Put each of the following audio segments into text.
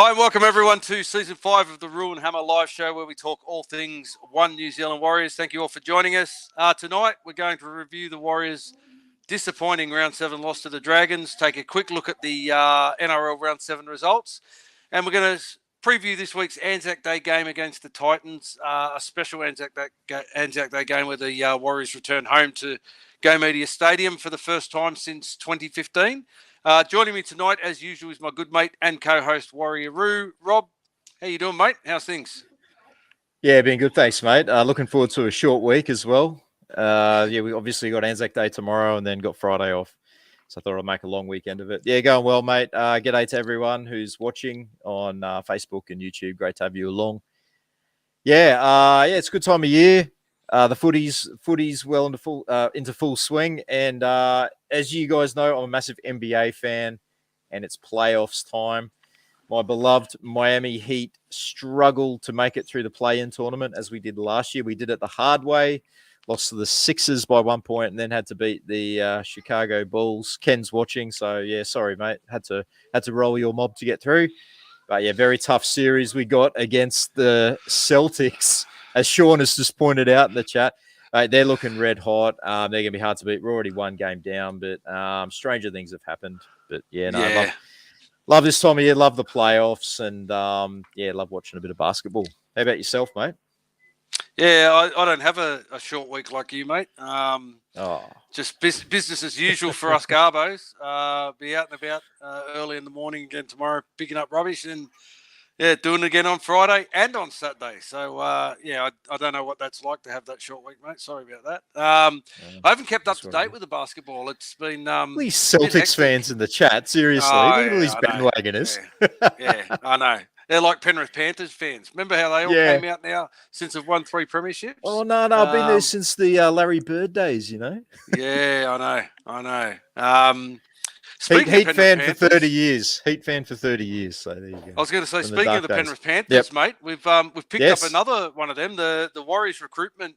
Hi and welcome everyone to Season 5 of the Rule and Hammer live show where we talk all things One New Zealand Warriors. Thank you all for joining us. Tonight we're going to review the Warriors' disappointing Round 7 loss to the Dragons, take a quick look at the NRL Round 7 results, and we're going to preview this week's ANZAC Day game against the Titans, a special ANZAC Day game where the Warriors return home to Go Media Stadium for the first time since 2015. Joining me tonight, as usual, is my good mate and co-host Warrior Roo. Rob, how you doing, mate? How's things? Yeah, been good, thanks, mate. Looking forward to a short week as well. We obviously got Anzac Day tomorrow and then got Friday off. So I thought I'd make a long weekend of it. Yeah, going well, mate. G'day to everyone who's watching on Facebook and YouTube. Great to have you along. It's a good time of year. The footy's well into full swing, and as you guys know, I'm a massive NBA fan, and it's playoffs time. My beloved Miami Heat struggled to make it through the play-in tournament as we did last year. We did it the hard way, lost to the Sixers by 1 point, and then had to beat the Chicago Bulls. Ken's watching, so yeah, sorry, mate. Had to roll your mob to get through. But yeah, very tough series we got against the Celtics. As Sean has just pointed out in the chat, they're looking red hot. They're going to be hard to beat. We're already one game down, but stranger things have happened. But love this time of year. Love the playoffs, and love watching a bit of basketball. How about yourself, mate? Yeah, I don't have a short week like you, mate. Just business as usual for us Garbos. Be out and about early in the morning again tomorrow, picking up rubbish, and doing it again on Friday and on Saturday. So, I don't know what that's like to have that short week, mate. Sorry about that. I haven't kept up to date with the basketball. It's been... these Celtics fans in the chat, seriously. Look at all these bandwagoners. Yeah, I know. They're like Penrith Panthers fans. Remember how they all came out now since they've won 3 premierships? Oh, no, I've been there since the Larry Bird days, you know? Yeah, I know. Heat fan for 30 years. Heat fan for 30 years. So there you go. I was going to say, speaking of the Penrith Panthers, mate, we've picked up another one of them. The Warriors recruitment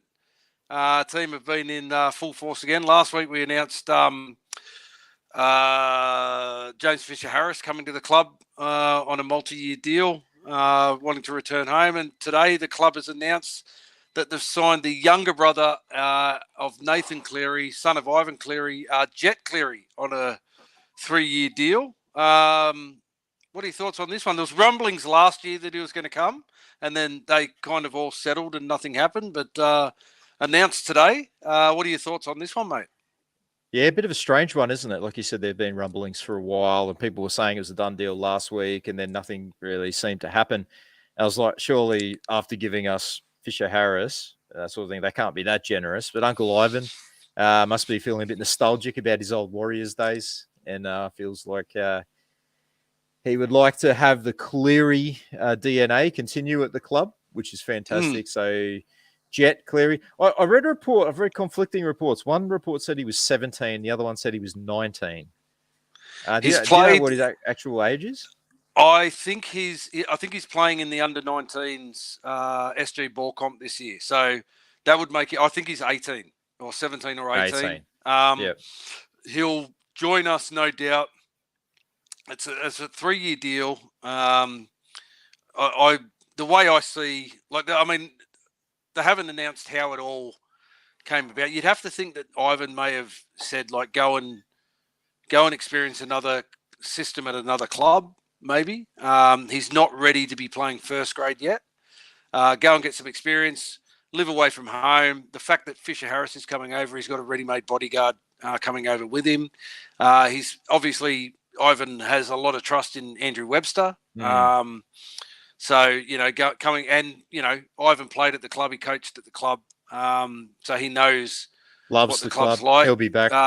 team have been in full force again. Last week we announced James Fisher-Harris coming to the club on a multi-year deal, wanting to return home. And today the club has announced that they've signed the younger brother of Nathan Cleary, son of Ivan Cleary, Jet Cleary, on a 3-year deal. What are your thoughts on this one? There was rumblings last year that he was going to come, and then they kind of all settled and nothing happened, but announced today. What are your thoughts on this one, mate? Yeah, a bit of a strange one, isn't it? Like you said, there have been rumblings for a while, and people were saying it was a done deal last week, and then nothing really seemed to happen. I was like, surely after giving us Fisher-Harris, sort of thing, they can't be that generous. But Uncle Ivan must be feeling a bit nostalgic about his old Warriors days, and feels like he would like to have the Cleary DNA continue at the club, which is fantastic. So Jet Cleary. I read a report. I've read conflicting reports. One report said he was 17. The other one said he was 19. Do you know what his actual age is? I think he's playing in the under-19s SG ball comp this year. So that would make it. I think he's 18 or 17 or 18. He'll join us, no doubt. It's a 3-year deal. The way I see, they haven't announced how it all came about. You'd have to think that Ivan may have said, like, go and experience another system at another club, maybe. He's not ready to be playing first grade yet. Go and get some experience, live away from home. The fact that Fisher-Harris is coming over, he's got a ready-made bodyguard coming over with him. He's obviously, Ivan has a lot of trust in Andrew Webster. So, coming and, Ivan played at the club. He coached at the club. So he knows what the club's like. He'll be back. So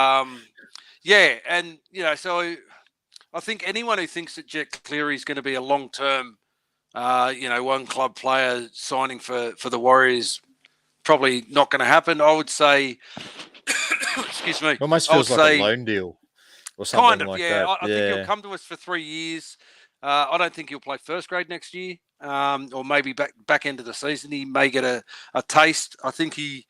I think anyone who thinks that Jet Cleary is going to be a long-term, one club player signing for the Warriors, probably not going to happen. I would say, excuse me. Almost feels like a loan deal or something that. I think he'll come to us for 3 years. I don't think he'll play first grade next year, or maybe back end of the season. He may get a taste. I think he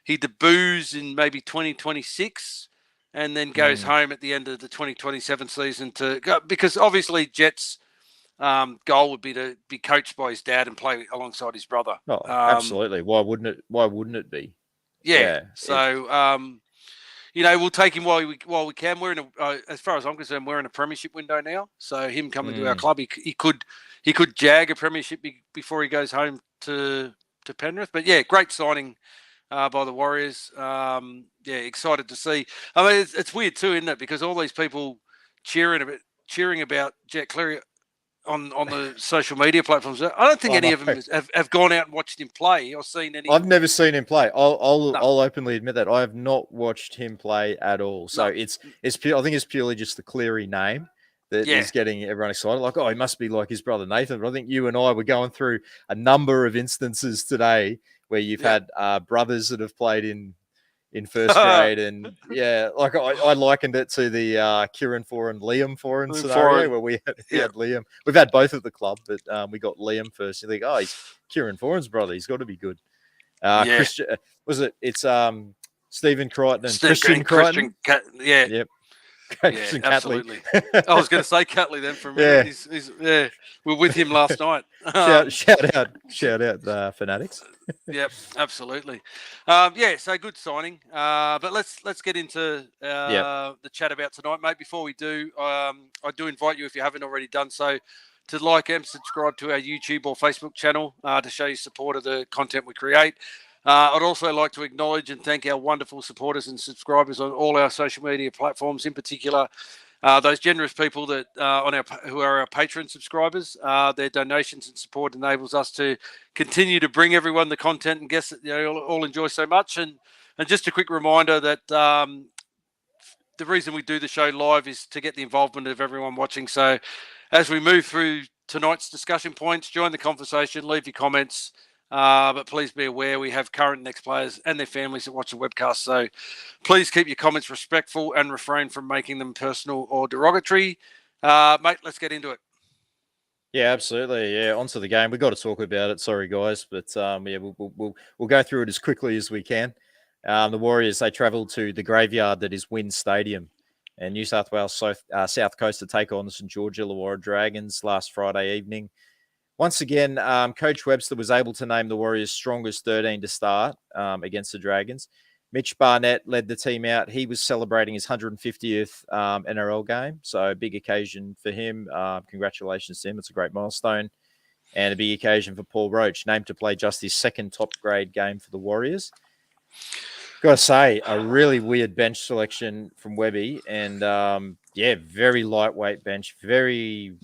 debuts in maybe 2026 and then goes home at the end of the 2027 season to go, because obviously Jets goal would be to be coached by his dad and play alongside his brother. Oh, absolutely. Why wouldn't it? Why wouldn't it be? Yeah. So, we'll take him while we can. We're in as far as I'm concerned, we're in a premiership window now. So him coming to our club, he could jag a premiership before he goes home to Penrith. But yeah, great signing by the Warriors. Excited to see. I mean, it's weird too, isn't it? Because all these people cheering about Jack Cleary on the social media platforms. I don't think any of them have gone out and watched him play or seen any. I've never seen him play. I'll openly admit that I have not watched him play at all. So it's pure, I think it's purely just the Cleary name that is getting everyone excited. Like, he must be like his brother Nathan. But I think you and I were going through a number of instances today where you've had brothers that have played in first grade, and like I likened it to the Kieran Foran, Liam Foran scenario where we had Liam. We've had both at the club, but we got Liam first. You think, he's Kieran Foran's brother. He's got to be good. Christian, it's Stephen Crichton and Christian Crichton. Yep. Christian absolutely. I was going to say Catley then for a minute. He's we're with him last night. Shout out, fanatics. Yep, absolutely. So good signing. But let's get into the chat about tonight, mate. Before we do, I do invite you, if you haven't already done so, to like and subscribe to our YouTube or Facebook channel to show your support of the content we create. I'd also like to acknowledge and thank our wonderful supporters and subscribers on all our social media platforms, in particular those generous people that who are our Patreon subscribers. Their donations and support enables us to continue to bring everyone the content and guests that all enjoy so much. And just a quick reminder that the reason we do the show live is to get the involvement of everyone watching. So as we move through tonight's discussion points, join the conversation, leave your comments. But please be aware we have current and ex-players and their families that watch the webcast. So please keep your comments respectful and refrain from making them personal or derogatory. Mate, let's get into it. Yeah, absolutely. Yeah, onto the game. We've got to talk about it. Sorry, guys, but we'll go through it as quickly as we can. The Warriors, they travelled to the graveyard that is Wynn Stadium and New South Wales South Coast to take on the St George Illawarra Dragons last Friday evening. Once again, Coach Webster was able to name the Warriors' strongest 13 to start against the Dragons. Mitch Barnett led the team out. He was celebrating his 150th NRL game, so a big occasion for him. Congratulations to him. It's a great milestone. And a big occasion for Paul Roach, named to play just his second top-grade game for the Warriors. Got to say, a really weird bench selection from Webby. And, very lightweight bench, very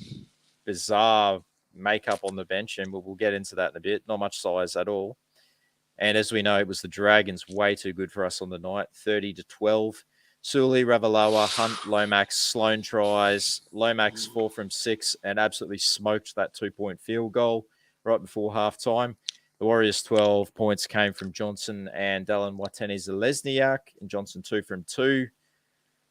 bizarre makeup on the bench, and we'll get into that in a bit. Not much size at all. And as we know, it was the Dragons way too good for us on the night, 30-12. Suli, Ravalawa, Hunt, Lomax, Sloan tries. Lomax 4 from 6 and absolutely smoked that 2-point field goal right before halftime. The Warriors' 12 points came from Johnson and Dallin Watene-Zelezniak, and Johnson 2 from 2.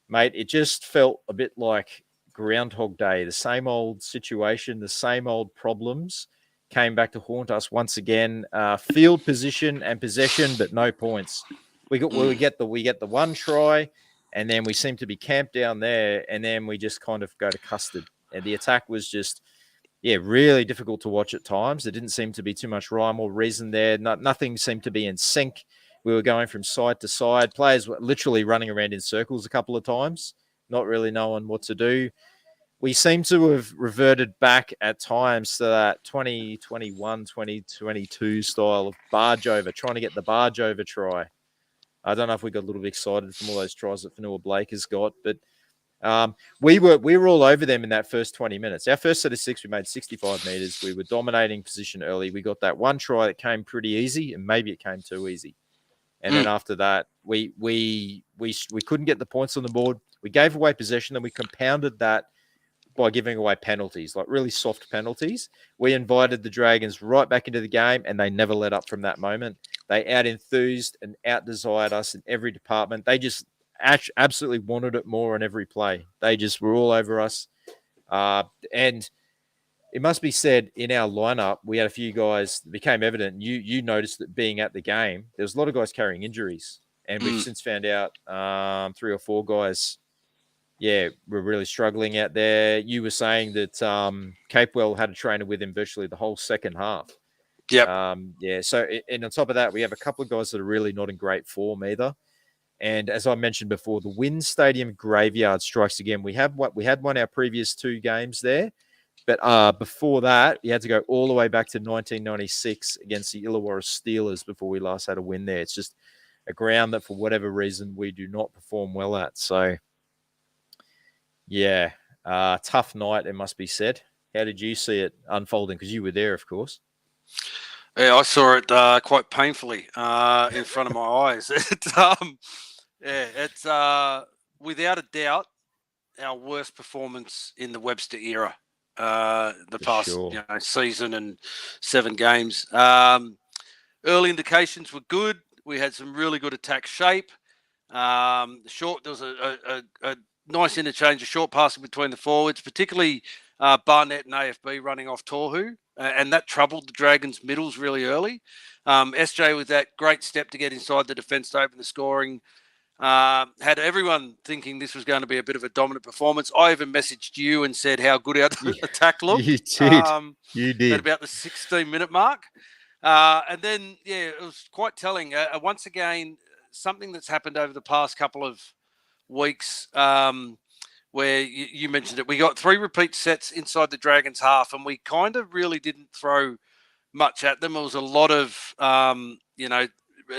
Mate, it just felt a bit like Groundhog Day, the same old situation, the same old problems came back to haunt us once again. Field position and possession, but no points. We get the one try, and then we seem to be camped down there, and then we just kind of go to custard. And the attack was just, really difficult to watch at times. There didn't seem to be too much rhyme or reason there. Nothing seemed to be in sync. We were going from side to side. Players were literally running around in circles a couple of times, not really knowing what to do. We seem to have reverted back at times to that 2021, 2022 style of barge over, trying to get the barge over try. I don't know if we got a little bit excited from all those tries that Fanua Blake has got, but we were all over them in that first 20 minutes. Our first set of 6, we made 65 metres. We were dominating position early. We got that one try that came pretty easy, and maybe it came too easy. And then after that, we couldn't get the points on the board. We gave away possession, and we compounded that by giving away penalties, like really soft penalties. We invited the Dragons right back into the game, and they never let up from that moment. They out-enthused and out-desired us in every department. They just absolutely wanted it more on every play. They just were all over us. And it must be said, in our lineup, we had a few guys that became evident. You noticed that being at the game, there was a lot of guys carrying injuries. And we've since found out 3 or 4 guys yeah, we're really struggling out there. You were saying that Capewell had a trainer with him virtually the whole second half. Yep. Yeah. So, and on top of that, we have a couple of guys that are really not in great form either. And as I mentioned before, the Wynn Stadium graveyard strikes again. We had won our previous 2 games there, but before that, you had to go all the way back to 1996 against the Illawarra Steelers before we last had a win there. It's just a ground that, for whatever reason, we do not perform well at. So, yeah, tough night, it must be said. How did you see it unfolding? Because you were there, of course. Yeah, I saw it quite painfully in front of my eyes. It's without a doubt our worst performance in the Webster era, the past season and 7 games. Early indications were good. We had some really good attack shape. There was a nice interchange of short passing between the forwards, particularly Barnett and AFB running off Tohu, and that troubled the Dragons' middles really early. SJ with that great step to get inside the defence to open the scoring. Had everyone thinking this was going to be a bit of a dominant performance. I even messaged you and said how good our attack looked. You did. You did. At about the 16-minute mark. And then, yeah, it was quite telling. Once again, something that's happened over the past couple of weeks where you mentioned it. We got 3 repeat sets inside the Dragons half, and we kind of really didn't throw much at them. It was a lot of,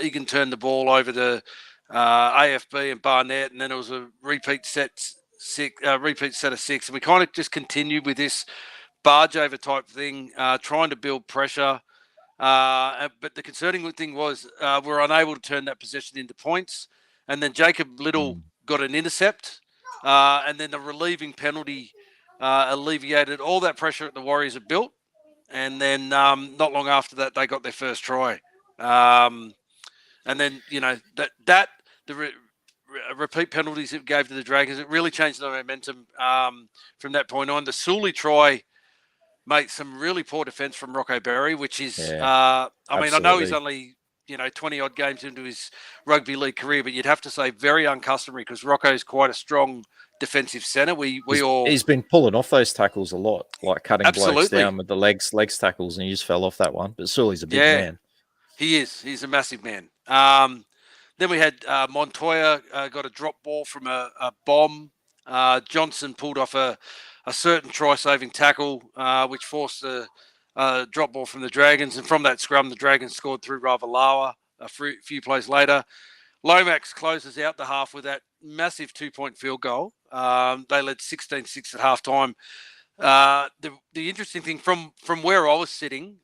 Egan turned the ball over to AFB and Barnett, and then it was a repeat set of 6. And we kind of just continued with this barge over type thing, trying to build pressure. But the concerning thing was we were unable to turn that possession into points. And then Jacob Little got an intercept. And then the relieving penalty alleviated all that pressure that the Warriors had built. And then not long after that, they got their first try. And then, the repeat penalties it gave to the Dragons, it really changed the momentum from that point on. The Sully try made some really poor defence from Rocco Berry, which is, I know he's only, 20-odd games into his rugby league career, but you'd have to say very uncustomary because Rocco's quite a strong defensive centre. He's been pulling off those tackles a lot, like cutting blokes down with the legs tackles, and he just fell off that one. But Sully's a big man. He is. He's a massive man. Then we had Montoya got a drop ball from a bomb. Johnson pulled off a certain try-saving tackle, which forced a drop ball from the Dragons. And from that scrum, the Dragons scored through Ravalawa a few plays later. Lomax closes out the half with that massive 2-point field goal. They led 16-6 at halftime. The interesting thing from where I was sitting,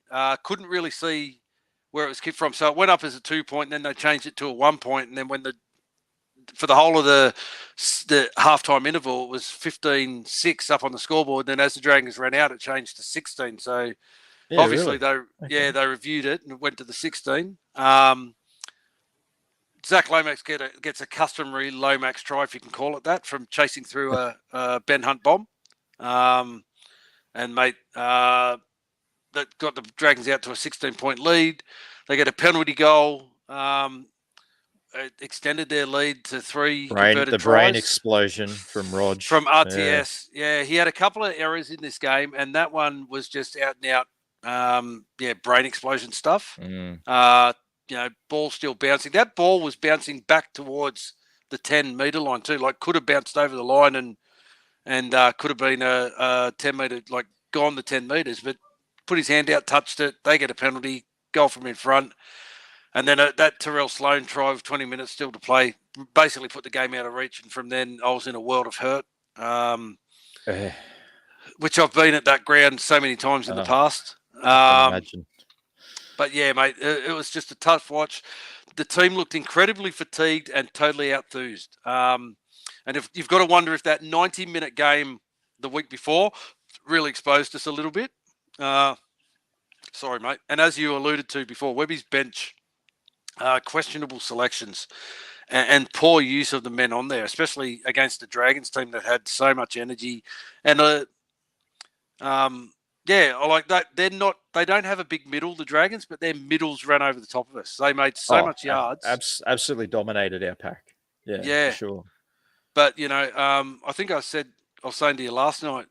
couldn't really see where it was kicked from. So it went up as a 2-point, and then they changed it to a 1-point. And then for the whole of the halftime interval, it was 15-6 up on the scoreboard. Then as the Dragons ran out, it changed to 16. So obviously they reviewed it and went to the 16. Zach Lomax gets a customary Lomax try, if you can call it that, from chasing through a Ben Hunt bomb. That got the Dragons out to a 16-point lead. They get a penalty goal. It extended their lead to 3 converted tries. Brain explosion from Rog. From RTS. Yeah, he had a couple of errors in this game, and that one was just out and out, brain explosion stuff. Ball still bouncing. That ball was bouncing back towards the 10-metre line too. Like, could have bounced over the line and could have been a 10-metre, like gone the 10 metres, but put his hand out, touched it. They get a penalty, goal from in front. And then that Terrell Sloan try with 20 minutes still to play basically put the game out of reach. And from then I was in a world of hurt, which I've been at that ground so many times in the past. I can imagine. But yeah, mate, it was just a tough watch. The team looked incredibly fatigued and totally enthused. And if you've got to wonder if that 90-minute game the week before really exposed us a little bit. Sorry, mate. And as you alluded to before, Webby's bench, questionable selections and poor use of the men on there, especially against the Dragons team that had so much energy. And like that. They don't have a big middle, the Dragons, but their middles ran over the top of us. They made so much yards. Absolutely dominated our pack. Yeah, for sure. But I think I was saying to you last night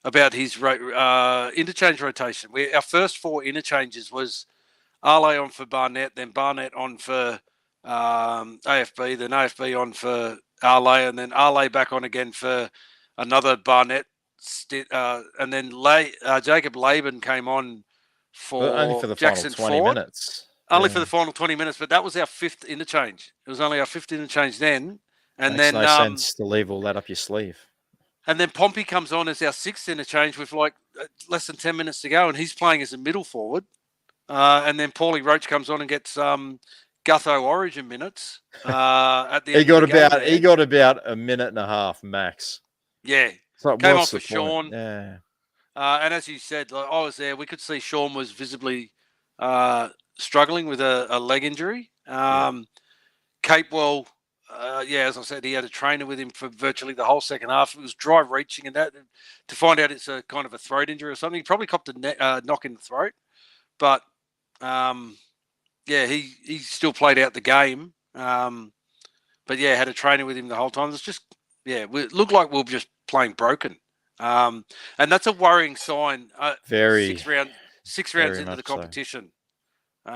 about his interchange rotation. Our first 4 interchanges was Ale on for Barnett, then Barnett on for AFB, then AFB on for Ale, and then Ale back on again for another Barnett and then Jacob Laban came on only for the Jackson final 20 Ford. minutes. Only for the final 20 minutes, but that was our 5th interchange. It was only our 5th interchange then. And Makes then no sense to leave all that up your sleeve. And then Pompey comes on as our 6th interchange with like less than 10 minutes to go, and he's playing as a middle forward. And then Paulie Roach comes on and gets Gutho Origin minutes at the end of the game. He got about a minute and a half max. Yeah. Like, came on for Sean. Yeah. And as you said, like, I was there. We could see Sean was visibly struggling with a leg injury. Capewell, as I said, he had a trainer with him for virtually the whole second half. It was dry reaching, and that to find out it's a kind of a throat injury or something. He probably copped a knock in the throat, but he still played out the game. But had a trainer with him the whole time. It's just it looked like we were just playing broken, and that's a worrying sign. Very 6 rounds into the competition. So.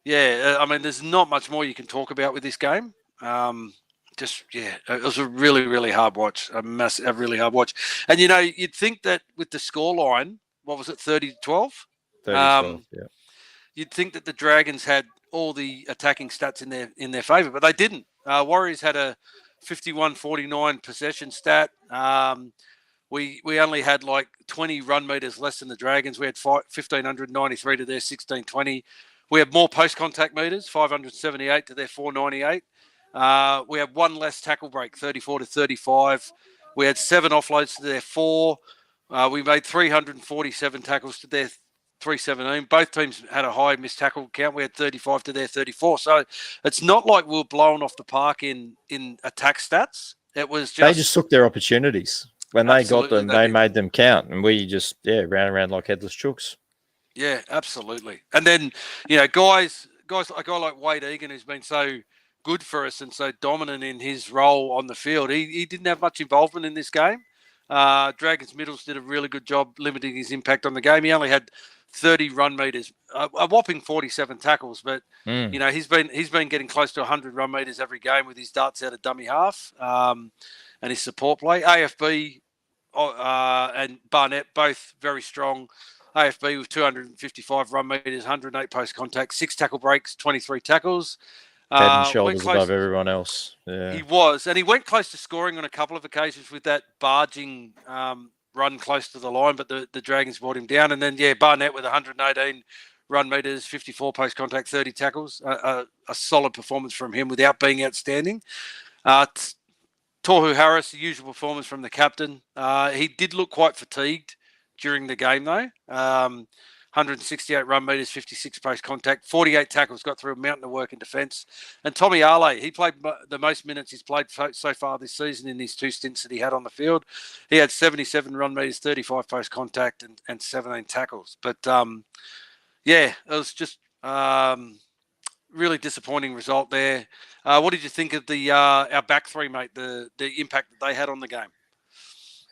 I mean, there's not much more you can talk about with this game. It was a really, really hard watch, a really hard watch. And, you'd think that with the scoreline, what was it, 30-12? 30-12, You'd think that the Dragons had all the attacking stats in their favour, but they didn't. Warriors had a 51-49 possession stat. We only had like 20 run meters less than the Dragons. We had 1,593 to their 1,620. We have more post-contact meters, 578 to their 498. We have 1 less tackle break, 34 to 35. We had 7 offloads to their 4. We made 347 tackles to their 317. Both teams had a high missed tackle count. We had 35 to their 34. So it's not like we were blown off the park in attack stats. It was they just took their opportunities. When they got them, they made them count. And we just, ran around like headless chooks. Yeah, absolutely. And then, guys, a guy like Wade Egan, who's been so good for us and so dominant in his role on the field, he didn't have much involvement in this game. Dragons Middles did a really good job limiting his impact on the game. He only had 30 run meters, a whopping 47 tackles, but he's been getting close to 100 run meters every game with his darts out of dummy half and his support play. AFB and Barnett both very strong. AFB with 255 run meters, 108 post contact, 6 tackle breaks, 23 tackles. Head and shoulders above everyone else. Yeah. He was, and he went close to scoring on a couple of occasions with that barging run close to the line, but the Dragons brought him down. And then, Barnett with 118 run meters, 54 post contact, 30 tackles. A solid performance from him without being outstanding. Tohu Harris, the usual performance from the captain. He did look quite fatigued during the game, though. 168 run meters, 56 post contact, 48 tackles, got through a mountain of work in defence. And Tommy Ale, he played the most minutes he's played so far this season in his 2 stints that he had on the field. He had 77 run meters, 35 post contact, and 17 tackles. But it was just really disappointing result there. What did you think of our back three, mate? The impact that they had on the game?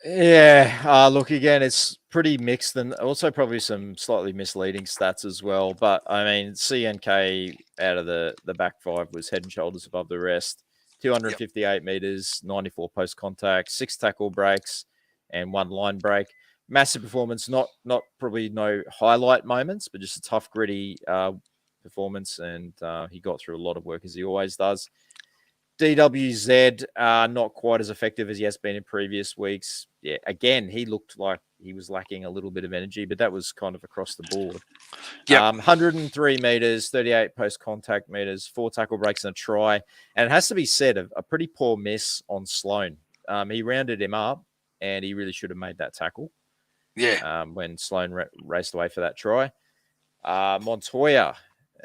Yeah, look, again, it's pretty mixed and also probably some slightly misleading stats as well. But, I mean, CNK out of the back 5 was head and shoulders above the rest. 258 meters, 94 post contact, 6 tackle breaks, and 1 line break. Massive performance, not probably no highlight moments, but just a tough, gritty performance. And he got through a lot of work, as he always does. DWZ, not quite as effective as he has been in previous weeks. Yeah, again, he looked like he was lacking a little bit of energy, but that was kind of across the board. 103 meters, 38 post-contact meters, 4 tackle breaks and a try. And it has to be said, a pretty poor miss on Sloan. He rounded him up, and he really should have made that tackle. Yeah. When Sloan raced away for that try. Montoya,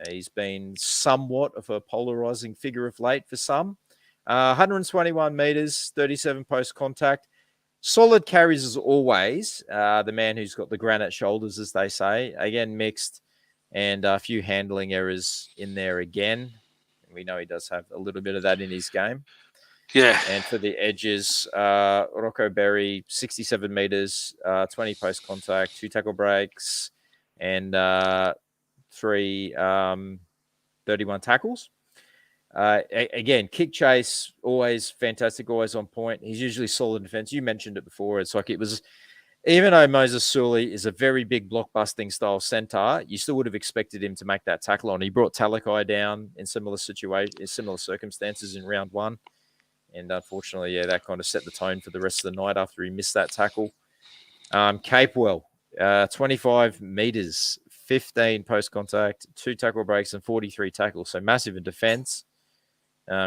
he's been somewhat of a polarizing figure of late for some. 121 meters, 37 post contact. Solid carries as always. The man who's got the granite shoulders, as they say. Again, mixed and a few handling errors in there again. We know he does have a little bit of that in his game. Yeah. And for the edges, Rocco Berry, 67 meters, 20 post contact, 2 tackle breaks, and 3 31 tackles. Again, kick chase, always fantastic, always on point. He's usually solid in defense. You mentioned it before. It's like it was, even though Moses Sully is a very big blockbusting style center, you still would have expected him to make that tackle on. He brought Talakai down in similar circumstances in round 1. And unfortunately, that kind of set the tone for the rest of the night after he missed that tackle. Capewell, 25 meters, 15 post contact, 2 tackle breaks, and 43 tackles. So massive in defense.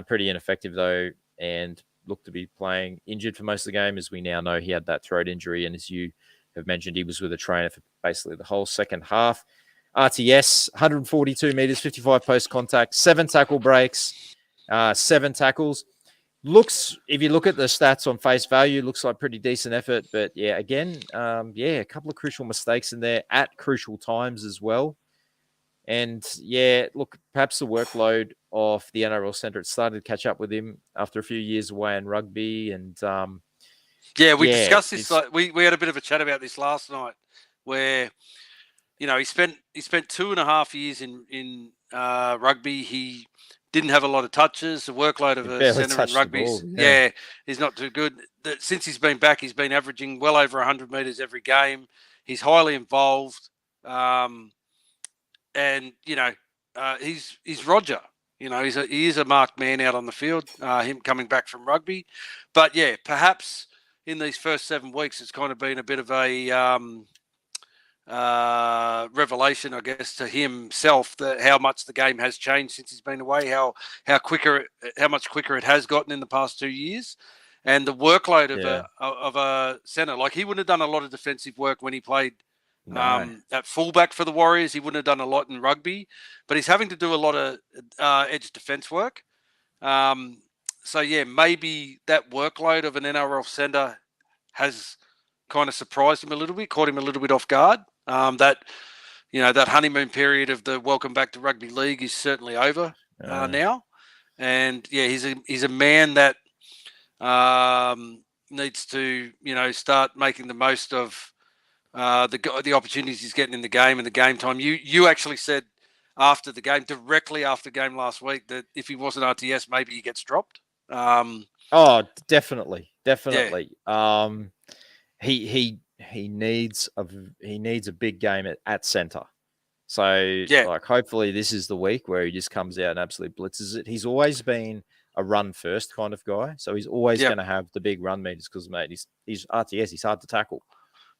Pretty ineffective, though, and looked to be playing injured for most of the game. As we now know, he had that throat injury. And as you have mentioned, he was with a trainer for basically the whole second half. RTS, 142 meters, 55 post contact, 7 tackle breaks, 7 tackles. Looks, if you look at the stats on face value, looks like pretty decent effort. But yeah, again, a couple of crucial mistakes in there at crucial times as well. And yeah, look, perhaps the workload of the NRL centre, it started to catch up with him after a few years away in rugby. And we discussed this. Like, we had a bit of a chat about this last night, where he spent 2.5 years in rugby. He didn't have a lot of touches. The workload of a centre in rugby, is not too good. Since he's been back, he's been averaging well over 100 metres every game. He's highly involved, and he's Roger. He is a marked man out on the field. Him coming back from rugby, but yeah, perhaps in these first 7 weeks, it's kind of been a bit of a revelation, I guess, to himself, that how much the game has changed since he's been away, how much quicker it has gotten in the past 2 years, and the workload of a centre. Like, he wouldn't have done a lot of defensive work when he played at fullback for the Warriors. He wouldn't have done a lot in rugby, but he's having to do a lot of edge defence work. So yeah, maybe that workload of an NRL centre has kind of surprised him a little bit, caught him a little bit off guard. That honeymoon period of the welcome back to rugby league is certainly over now, and yeah, he's a man that needs to start making the most of the opportunities he's getting in the game and the game time. You actually said after the game, directly after the game last week, that if he wasn't RTS, maybe he gets dropped. Definitely. Yeah. He needs a big game at center. So hopefully this is the week where he just comes out and absolutely blitzes it. He's always been a run first kind of guy, so he's always going to have the big run meters because, mate, he's RTS. He's hard to tackle.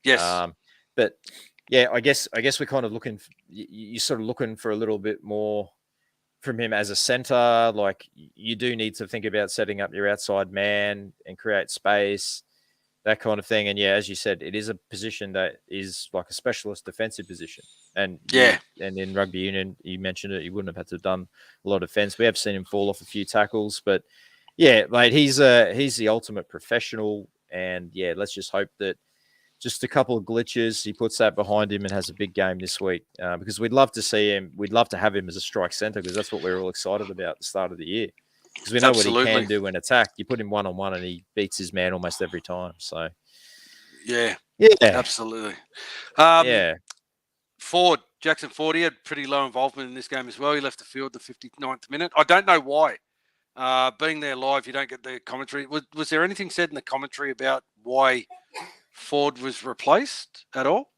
Yes. But yeah, I guess we're kind of looking. You're sort of looking for a little bit more from him as a center. Like, you do need to think about setting up your outside man and create space, that kind of thing. And yeah, as you said, it is a position that is like a specialist defensive position. And and in rugby union, you mentioned it, he wouldn't have had to have done a lot of defense. We have seen him fall off a few tackles, but yeah, mate, he's the ultimate professional. And yeah, let's just hope that just a couple of glitches, he puts that behind him and has a big game this week, because we'd love to see him. We'd love to have him as a strike center, because that's what we're all excited about at the start of the year. Because we know what he can do in attack. You put him one-on-one and he beats his man almost every time. So, yeah, absolutely. Jackson Ford, he had pretty low involvement in this game as well. He left the field the 59th minute. I don't know why. Being there live, you don't get the commentary. Was there anything said in the commentary about why Ford was replaced at all?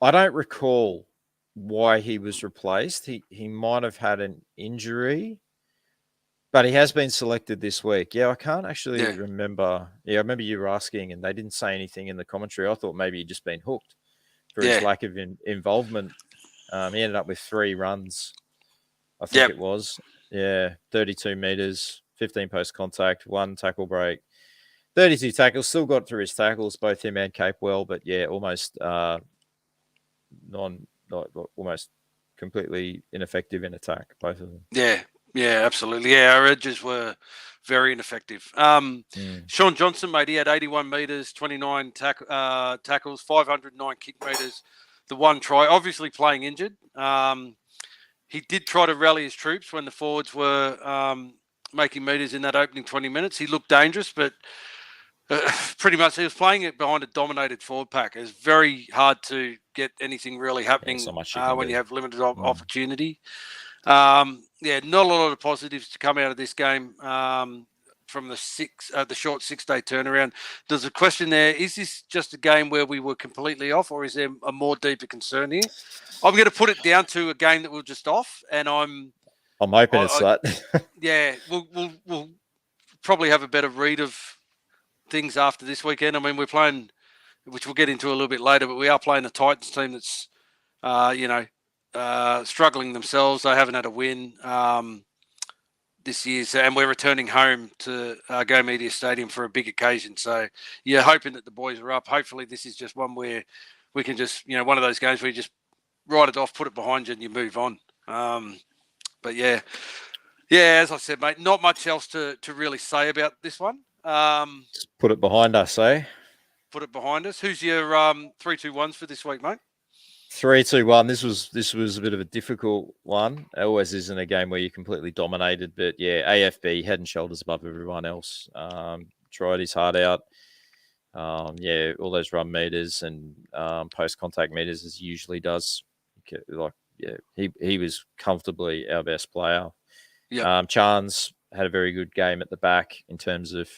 I don't recall why he was replaced. He might have had an injury, but he has been selected this week. Yeah, I can't actually remember. Yeah, I remember you were asking, and they didn't say anything in the commentary. I thought maybe he'd just been hooked for his lack of involvement. He ended up with 3 runs, I think it was. Yeah, 32 meters, 15 post contact, 1 tackle break. 32 tackles, still got through his tackles, both him and Capewell, but yeah, almost almost completely ineffective in attack, both of them. Yeah, absolutely. Yeah, our edges were very ineffective. Sean Johnson, mate, he had 81 meters, 29 tackles, 509 kick meters, the 1 try, obviously playing injured. he did try to rally his troops when the forwards were making meters in that opening 20 minutes. He looked dangerous, but pretty much he was playing it behind a dominated forward pack. It's very hard to get anything really happening when you have limited opportunity. Not a lot of positives to come out of this game from the short 6-day turnaround. There's a question there: is this just a game where we were completely off, or is there a more deeper concern here? I'm going to put it down to a game that we're just off, and I'm hoping it's that. Yeah, we'll probably have a better read of things after this weekend. I mean, we're playing, which we'll get into a little bit later, but we are playing the Titans team that's, struggling themselves. They haven't had a win this year, and we're returning home to Go Media Stadium for a big occasion. So, yeah, hoping that the boys are up. Hopefully this is just one where we can just, one of those games where you just write it off, put it behind you, and you move on. But, yeah, as I said, mate, not much else to really say about this one. Just put it behind us, eh? Put it behind us. Who's your 3-2-1s for this week, mate? 3-2-1. This was a bit of a difficult one. It always is in a game where you're completely dominated, but yeah, AFB head and shoulders above everyone else. Tried his heart out. All those run meters and post contact meters as he usually does. He was comfortably our best player. Yeah. Chance had a very good game at the back in terms of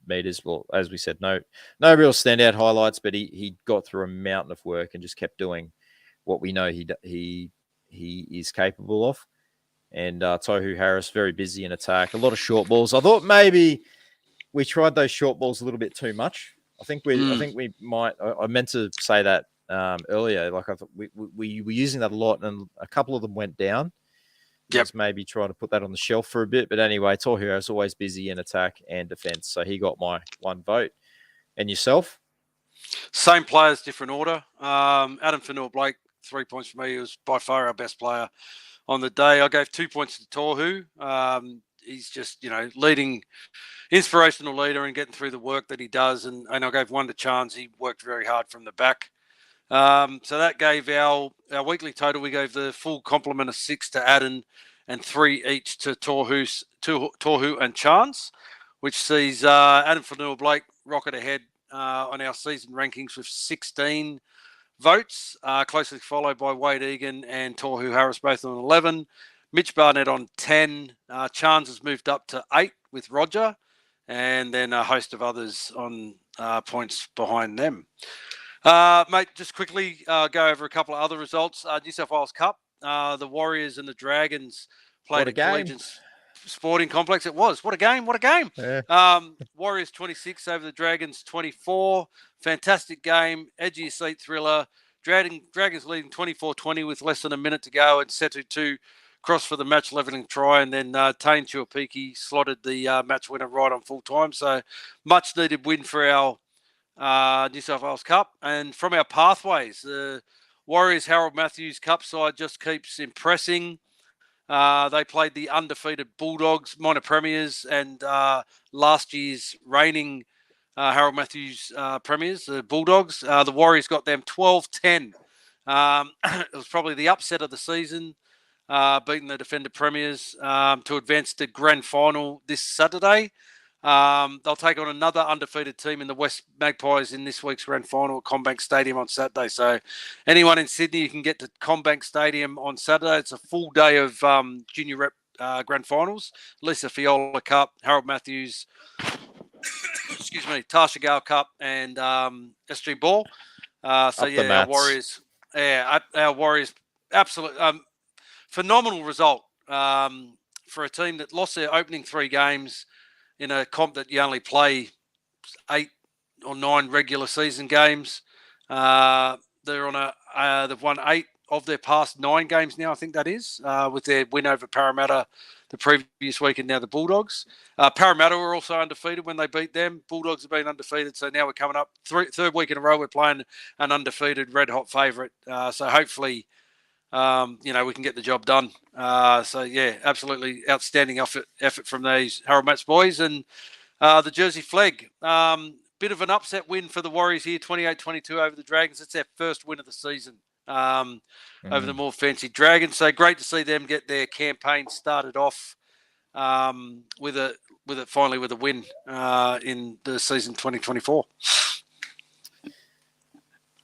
meters. Well, as we said, no real standout highlights, but he got through a mountain of work and just kept doing what we know he is capable of. And Tohu Harris, very busy in attack, a lot of short balls. I thought maybe we tried those short balls a little bit too much. I think we might. I meant to say that earlier. Like I thought we were using that a lot, and a couple of them went down. Just maybe try to put that on the shelf for a bit. But anyway, Tohu is always busy in attack and defence. So he got my one vote. And yourself? Same players, different order. Adam Fanua-Blake, 3 points for me. He was by far our best player on the day. I gave 2 points to Tohu. He's just, leading, inspirational leader and getting through the work that he does. And I gave 1 to Chance. He worked very hard from the back. So that gave our weekly total. We gave the full complement of 6 to Adam and 3 each to Tohu and Chance, which sees Adam Fanua-Blake rocket ahead on our season rankings with 16 votes, closely followed by Wade Egan and Tohu Harris, both on 11. Mitch Barnett on 10. Chance has moved up to 8 with Roger, and then a host of others on points behind them. Mate, just quickly go over a couple of other results. New South Wales Cup, the Warriors and the Dragons played at Collegiate Sporting Complex. It was. What a game. Yeah. Warriors 26 over the Dragons 24. Fantastic game. Edge of your seat thriller. Dragons leading 24-20 with less than a minute to go, and Setu 2 cross for the match leveling try, and then Tane Tuapiki slotted the match winner right on full time. So much needed win for our New South Wales Cup. And from our pathways, the Warriors Harold Matthews Cup side just keeps impressing. They played the undefeated Bulldogs, minor premiers, and last year's reigning Harold Matthews premiers, the Bulldogs. The Warriors got them 12-10. It was probably the upset of the season, beating the defender premiers to advance to grand final this Saturday. They'll take on another undefeated team in the West Magpies in this week's grand final at CommBank Stadium on Saturday. So anyone in Sydney, you can get to CommBank Stadium on Saturday. It's a full day of junior rep grand finals. Lisa Fiola Cup, Harold Matthews, Tarsha Gale Cup, and SG Ball. Our Warriors, absolute phenomenal result for a team that lost their opening 3 games in a comp that you only play 8 or 9 regular season games. They're on they've won 8 of their past 9 games now, I think that is, with their win over Parramatta the previous week, and now the Bulldogs. Parramatta were also undefeated when they beat them. Bulldogs have been undefeated, so now we're coming up third week in a row. We're playing an undefeated red hot favourite. So hopefully, we can get the job done. Absolutely outstanding effort from these Harold Mats boys. And the Jersey Flegg, bit of an upset win for the Warriors here, 28-22 over the Dragons. It's their first win of the season over the more fancy Dragons. So great to see them get their campaign started off with a win in the season 2024.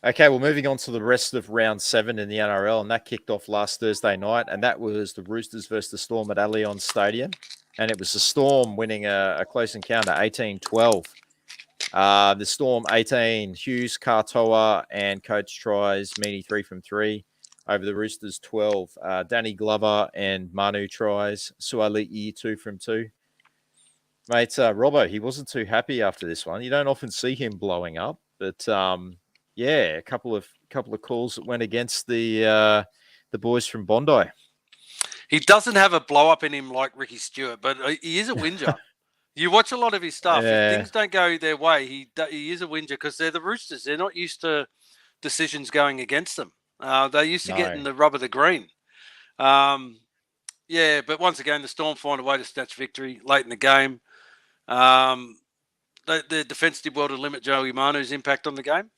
Okay, well, moving on to the rest of round 7 in the NRL, and that kicked off last Thursday night, and that was the Roosters versus the Storm at Allianz Stadium, and it was the Storm winning a close encounter, 18-12. The Storm 18, Hughes, Katoa, and Coach tries, Meany 3 from 3. Over the Roosters 12, Danny Glover and Manu tries, Suali'i 2 from 2. Mate, Robbo, he wasn't too happy after this one. You don't often see him blowing up, but yeah, a couple of calls that went against the boys from Bondi. He doesn't have a blow up in him like Ricky Stewart, but he is a whinger. You watch a lot of his stuff. If things don't go their way, he is a whinger because they're the Roosters. They're not used to decisions going against them. They're used to getting the rub of the green. Yeah, but once again, the Storm find a way to snatch victory late in the game. The defence did well to limit Joey Manu's impact on the game.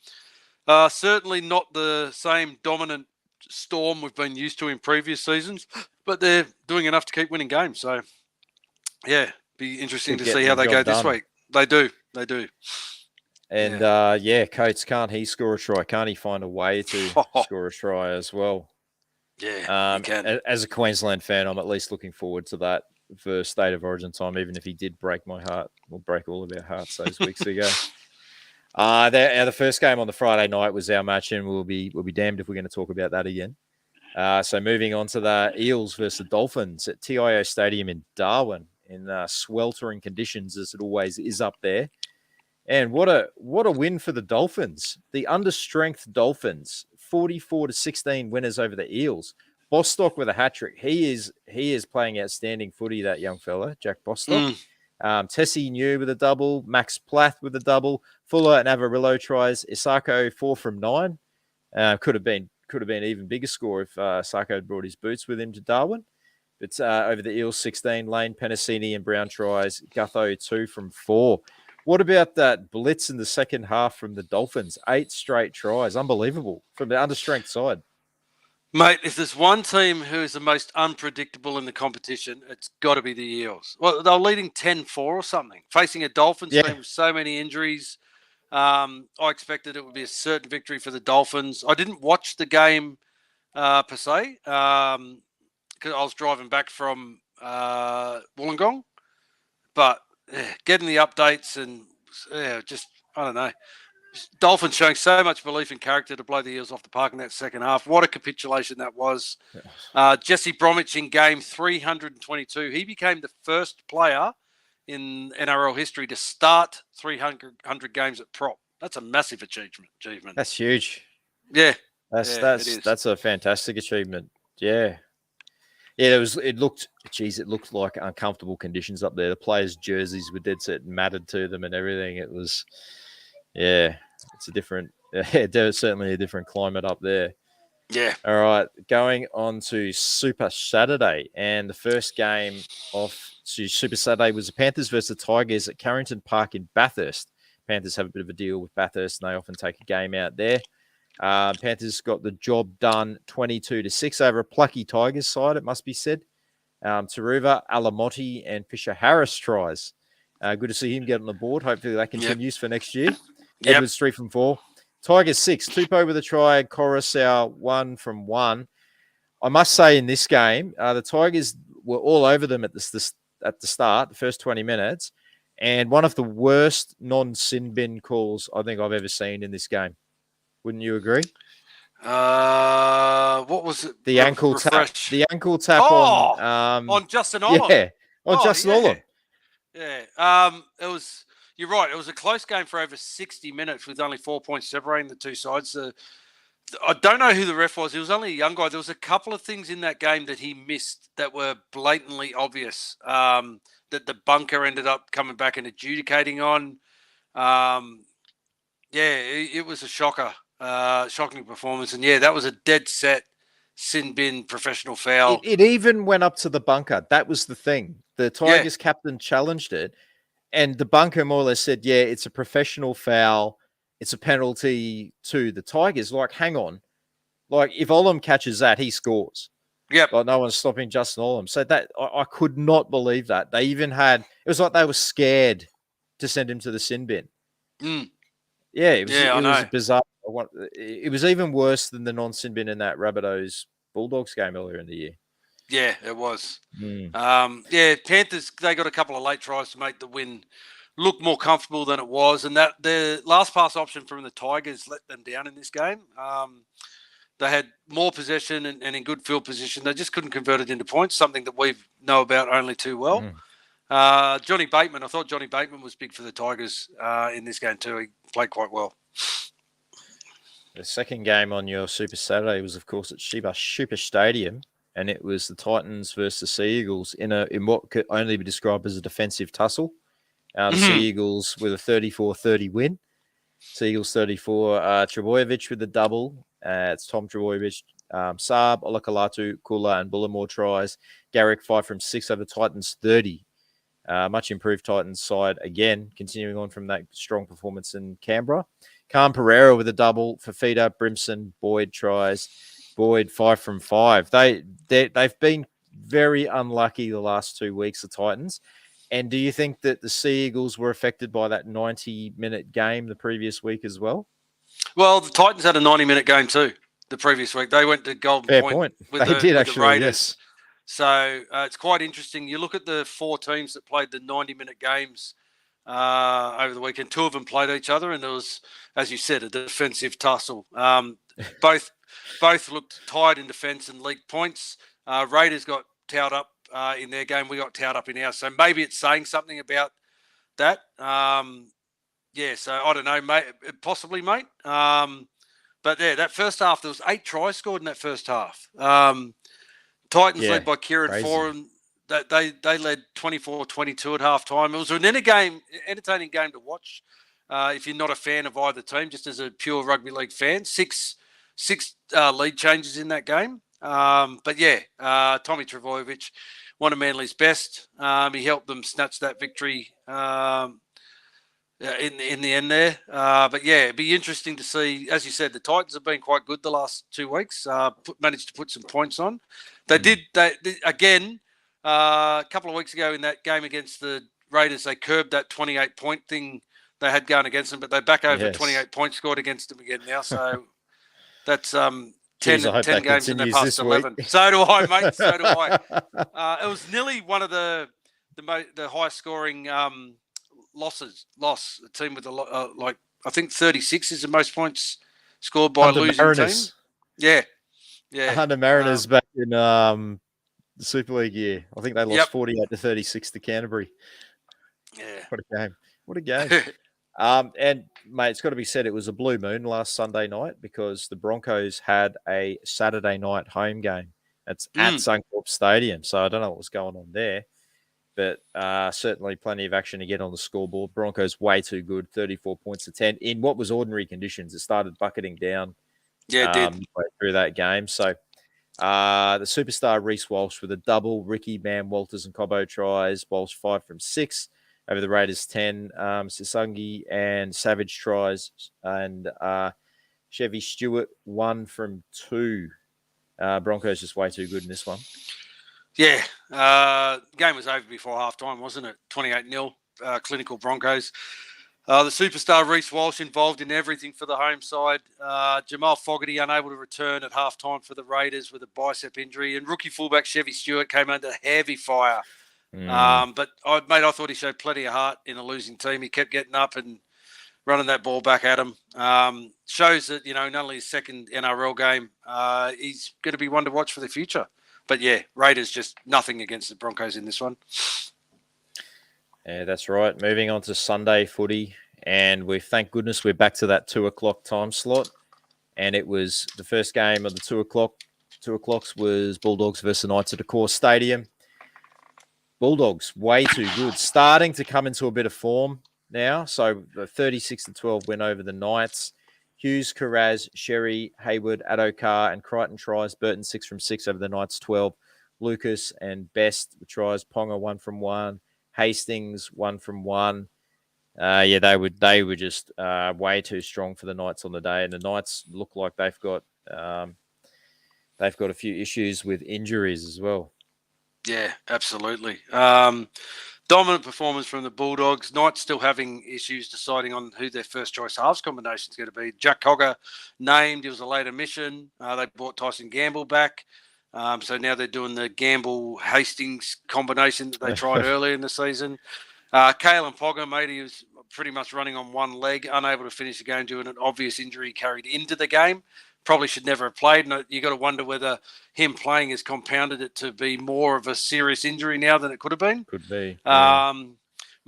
Certainly not the same dominant Storm we've been used to in previous seasons, but they're doing enough to keep winning games. So, yeah, be interesting to see how they go this week. They do. And, Coates, can't he score a try? Can't he find a way to score a try as well? Yeah, he can. As a Queensland fan, I'm at least looking forward to that for State of Origin time, even if he did break my heart. We'll break all of our hearts those weeks ago. The first game on the Friday night was our match, and we'll be damned if we're going to talk about that again. So moving on to the Eels versus the Dolphins at TIO Stadium in Darwin in sweltering conditions, as it always is up there. And what a win for the Dolphins. The understrength Dolphins, 44-16 winners over the Eels. Bostock with a hat-trick. He is playing outstanding footy, that young fella, Jack Bostock. Tessie New with a double, Max Plath with a double, Fuller and Avarillo tries, Isako 4 from 9. Could have been even bigger score if Isako had brought his boots with him to Darwin. But over the Eels 16, Lane, Penasini and Brown tries, Gutho 2 from 4. What about that blitz in the second half from the Dolphins? 8 straight tries. Unbelievable from the understrength side. Mate, if there's one team who is the most unpredictable in the competition, it's got to be the Eels. Well, they're leading 10-4 or something, facing a Dolphins team with so many injuries. I expected it would be a certain victory for the Dolphins. I didn't watch the game per se because I was driving back from Wollongong. But getting the updates and just, I don't know. Dolphins showing so much belief and character to blow the Eels off the park in that second half. What a capitulation that was. Jesse Bromwich in game 322. He became the first player in NRL history to start 300 games at prop. That's a massive achievement. That's huge. Yeah. That's a fantastic achievement. Yeah. Yeah, it looked like uncomfortable conditions up there. The players' jerseys were dead set mattered to them and everything. It was, it's a different, there's certainly a different climate up there. Yeah. All right, going on to Super Saturday. And the first game of Super Saturday was the Panthers versus the Tigers at Carrington Park in Bathurst. Panthers have a bit of a deal with Bathurst, and they often take a game out there. Panthers got the job done 22-6 over a plucky Tigers side, it must be said. Taruva, Alamotti, and Fisher Harris tries. Good to see him get on the board. Hopefully that continues for next year. Edwards 3 from 4. Tigers 6. Tupou with a try. Coruscant 1 from 1. I must say in this game, the Tigers were all over them at the start, the first 20 minutes, and one of the worst non-sin bin calls I think I've ever seen in this game. Wouldn't you agree? What was it? The ankle tap. The ankle tap on Justin Olam. Yeah, on Justin Olam. Yeah. It was. You're right. It was a close game for over 60 minutes with only 4 points separating the two sides. I don't know who the ref was. He was only a young guy. There was a couple of things in that game that he missed that were blatantly obvious. That the bunker ended up coming back and adjudicating on. It was a shocker. Shocking performance. And that was a dead set sin bin professional foul. It even went up to the bunker. That was the thing. The Tigers captain challenged it, and the bunker more or less said, it's a professional foul. It's a penalty to the Tigers. Like, hang on. Like if Olam catches that, he scores. Yep. Like no one's stopping Justin Olam. So that I could not believe that. They even had, it was like they were scared to send him to the sin bin. Yeah, it was bizarre. It was even worse than the non-sin bin in that Rabbitohs Bulldogs game earlier in the year. Yeah, it was. Panthers, they got a couple of late tries to make the win look more comfortable than it was, and that the last pass option from the Tigers let them down in this game. They had more possession and in good field position. They just couldn't convert it into points, something that we know about only too well. Johnny Bateman, I thought Johnny Bateman was big for the Tigers in this game too. He played quite well. The second game on your Super Saturday was, of course, at Sheba Super Stadium, and it was the Titans versus the Sea Eagles in what could only be described as a defensive tussle. The Sea Eagles with a 34-30 win. Sea Eagles 34. Trebojevic with the double. It's Tom Trebojevic, Saab, Olakalatu, Kula, and Bullimore tries. Garrick 5 from 6 over Titans 30. Much improved Titans side again, continuing on from that strong performance in Canberra. Khan Pereira with a double. Fafita, Brimson, Boyd tries. Boyd 5 from 5. They've been very unlucky the last 2 weeks, the Titans. And do you think that the Sea Eagles were affected by that 90-minute game the previous week as well? Well, the Titans had a 90-minute game too the previous week. They went to Golden Point. With the Raiders. Yes. So it's quite interesting. You look at the 4 teams that played the 90-minute games over the weekend. 2 of them played each other, and there was, as you said, a defensive tussle. Both looked tied in defence and leaked points. Raiders got towed up in their game. We got towed up in ours. So maybe it's saying something about that. So I don't know, mate. Possibly, mate. But yeah, that first half, there was 8 tries scored in that first half. Titans led by Kieran Foran. They led 24-22 at halftime. It was an entertaining game to watch. If you're not a fan of either team, just as a pure rugby league fan, six lead changes in that game. Tommy Trebojevic, one of Manly's best. He helped them snatch that victory in the end there. It'd be interesting to see. As you said, the Titans have been quite good the last 2 weeks. Managed to put some points on. They did. Again, a couple of weeks ago in that game against the Raiders, they curbed that 28-point thing they had going against them, but they're back over 28 points scored against them again now. So that's 10 games and they're past 11. So do I, mate. So do I. It was nearly one of the highest scoring loss. A team with I think 36 is the most points scored by a losing Mariners. Team. Yeah. Hunter Mariners back in the Super League year. I think they lost 48-36 to Canterbury. Yeah. What a game. And mate, it's got to be said, it was a blue moon last Sunday night because the Broncos had a Saturday night home game. It's at Suncorp Stadium, so I don't know what was going on there, but certainly plenty of action to get on the scoreboard. Broncos way too good, 34 points to 10 in what was ordinary conditions. It started bucketing down. Yeah, it did. Through that game. So the superstar Reece Walsh with a double, Ricky, Bam, Walters and Cobbo tries. Walsh 5 from 6 over the Raiders 10. Sisungi and Savage tries. And Chevy Stewart 1 from 2. Broncos just way too good in this one. Yeah. Game was over before halftime, wasn't it? 28-0, clinical Broncos. The superstar Reece Walsh involved in everything for the home side. Jamal Fogarty unable to return at halftime for the Raiders with a bicep injury. And rookie fullback Chevy Stewart came under heavy fire. But I thought he showed plenty of heart in a losing team. He kept getting up and running that ball back at him. Shows that, not only his second NRL game, he's going to be one to watch for the future. But yeah, Raiders just nothing against the Broncos in this one. Yeah, that's right. Moving on to Sunday footy, and thank goodness we're back to that 2:00 time slot. And it was the first game of the 2:00. 2:00 was Bulldogs versus Knights at Accor Stadium. Bulldogs way too good, starting to come into a bit of form now. So the 36-12 win over the Knights. Hughes, Carraz, Sherry, Hayward, Adokar, and Crichton tries. Burton 6 from 6 over the Knights 12. Lucas and Best tries. Ponga 1 from 1. Hastings 1 from 1. They were just way too strong for the Knights on the day, and the Knights look like they've got they've got a few issues with injuries as well. Yeah, absolutely. Dominant performance from the Bulldogs. Knights still having issues deciding on who their first choice halves combination is going to be. Jack Cogger named. It was a late admission. They brought Tyson Gamble back. So now they're doing the Gamble-Hastings combination that they tried earlier in the season. Kalen Pogger, mate, he was pretty much running on one leg, unable to finish the game due to an obvious injury carried into the game. Probably should never have played. And you got to wonder whether him playing has compounded it to be more of a serious injury now than it could have been. Could be. Yeah.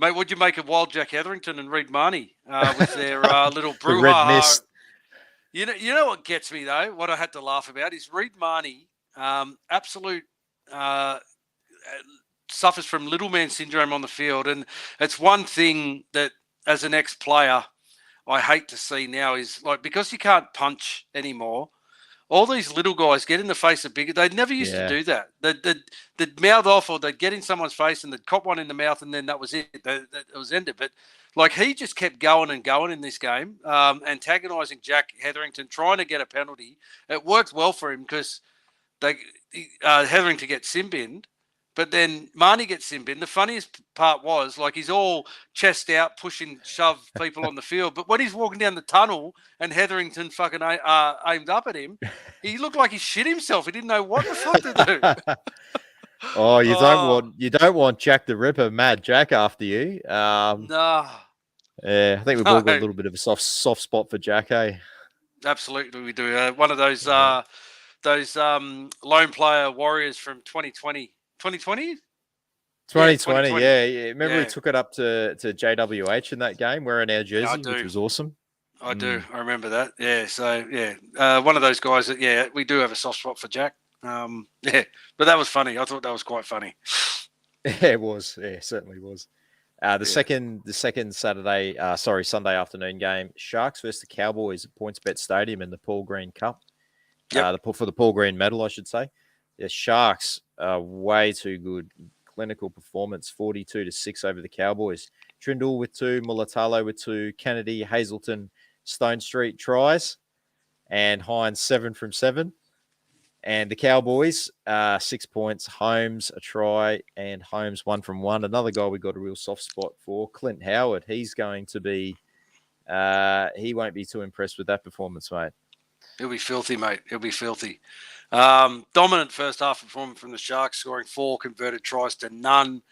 Mate, what'd you make of Wild Jack Hetherington and Reed Marnie with their little brouhaha? Red mist. You know what gets me though? What I had to laugh about is Reed Marnie, absolute suffers from little man syndrome on the field, and it's one thing that as an ex-player I hate to see now is like, because you can't punch anymore, all these little guys get in the face of bigger. They never used to do that. They'd mouth off, or they'd get in someone's face and they'd cop one in the mouth, and then that was it. That was ended. But like, he just kept going and going in this game, antagonising Jack Hetherington, trying to get a penalty. It worked well for him because Hetherington gets sin-binned. But then Marnie gets sin-binned. The funniest part was, like, he's all chest out, pushing, shove people on the field. But when he's walking down the tunnel and Hetherington fucking aimed up at him, he looked like he shit himself. He didn't know what the fuck to do. Oh, you don't want Jack the Ripper, Mad Jack, after you. No. Yeah, I think we've all got a little bit of a soft spot for Jack, eh? Absolutely, we do. One of those lone player warriors from 2020. 2020? 2020, yeah. Remember we took it up to JWH in that game, wearing our jersey, which was awesome. I do. I remember that. Yeah, so, yeah. One of those guys that, we do have a soft spot for Jack. But that was funny. I thought that was quite funny. Yeah, it was. Yeah, it certainly was. The second Sunday afternoon game, Sharks versus the Cowboys at PointsBet Stadium in the Paul Green Cup. For the Paul Green medal, I should say. The Sharks are way too good. Clinical performance, 42-6 over the Cowboys. Trindle with 2, Mulatalo with 2, Kennedy, Hazleton, Stone Street tries, and Hines 7 from 7. And the Cowboys, 6 points, Holmes a try, and Holmes 1 from 1. Another guy we got a real soft spot for, Clint Howard. He's going to be, he won't be too impressed with that performance, mate. He'll be filthy, mate. He'll be filthy. Dominant first half performance from the Sharks, scoring 4 converted tries to none.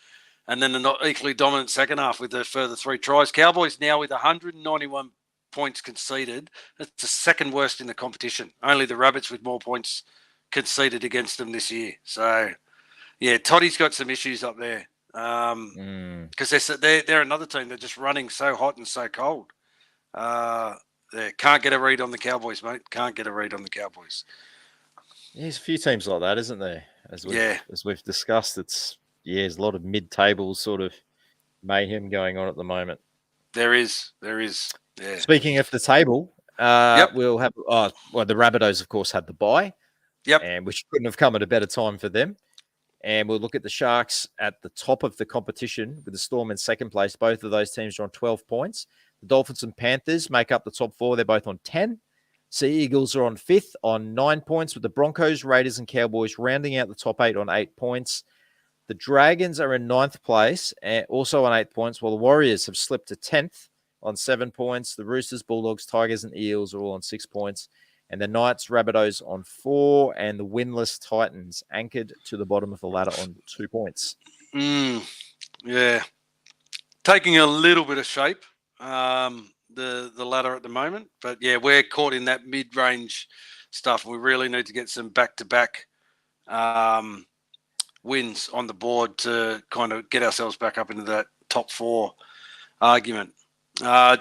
And then an equally dominant second half with a further 3 tries. Cowboys now with 191 points conceded. That's the second worst in the competition. Only the Rabbits with more points conceded against them this year. So, yeah, Toddy's got some issues up there. Because they're another team. They're just running so hot and so cold. Can't get a read on the Cowboys, mate. Can't get a read on the Cowboys. Yeah, there's a few teams like that, isn't there? As we've discussed, there's a lot of mid-table sort of mayhem going on at the moment. There is. Yeah. Speaking of the table, we'll have the Rabbitohs, of course, had the bye. Yep. And which couldn't have come at a better time for them. And we'll look at the Sharks at the top of the competition with the Storm in second place. Both of those teams are on 12 points. The Dolphins and Panthers make up the top 4. They're both on 10. Sea Eagles are on 5th on 9 points, with the Broncos, Raiders, and Cowboys rounding out the top 8 on 8 points. The Dragons are in 9th place, also on 8 points, while the Warriors have slipped to 10th on 7 points. The Roosters, Bulldogs, Tigers, and Eels are all on 6 points. And the Knights, Rabbitohs on 4, and the winless Titans anchored to the bottom of the ladder on 2 points. Yeah. Taking a little bit of shape. The ladder at the moment, but yeah, we're caught in that mid-range stuff. We really need to get some back-to-back wins on the board to kind of get ourselves back up into that top 4 argument.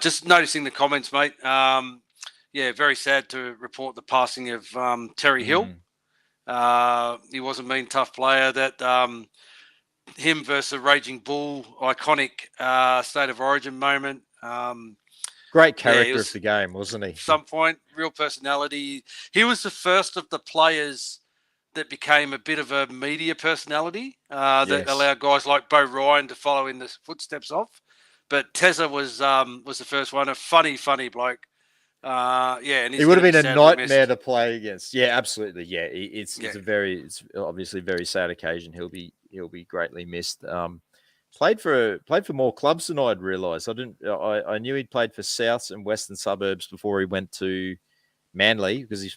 Just noticing the comments, mate. Very sad to report the passing of Terry Hill. He was a mean, tough player. That him versus Raging Bull, iconic State of Origin moment. Great character of the game, wasn't he? At some point, real personality. He was the first of the players that became a bit of a media personality that allowed guys like Bo Ryan to follow in the footsteps of. But Tezza was the first one, a funny bloke. And it would have been a nightmare to play against. Yeah, absolutely. Yeah, it's obviously a very sad occasion. He'll be greatly missed. Played for more clubs than I'd realised. I knew he'd played for Souths and Western Suburbs before he went to Manly, because he's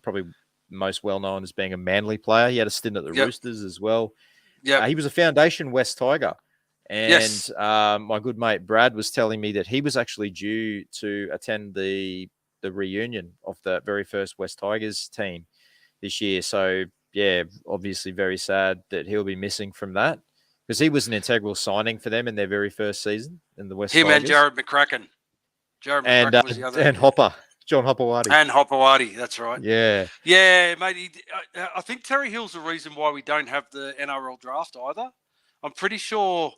probably most well known as being a Manly player. He had a stint at the Roosters as well. Yeah, he was a foundation West Tiger. And yes. My good mate Brad was telling me that he was actually due to attend the reunion of the very first West Tigers team this year. So, yeah, obviously very sad that he'll be missing from that, because he was an integral signing for them in their very first season in the West Tigers. And Jared McCracken. McCracken was the other. And Hopper. John Hopewadi. And Hopewadi, that's right. Yeah. Yeah, mate. I think Terry Hill's the reason why we don't have the NRL draft either. I'm pretty sure,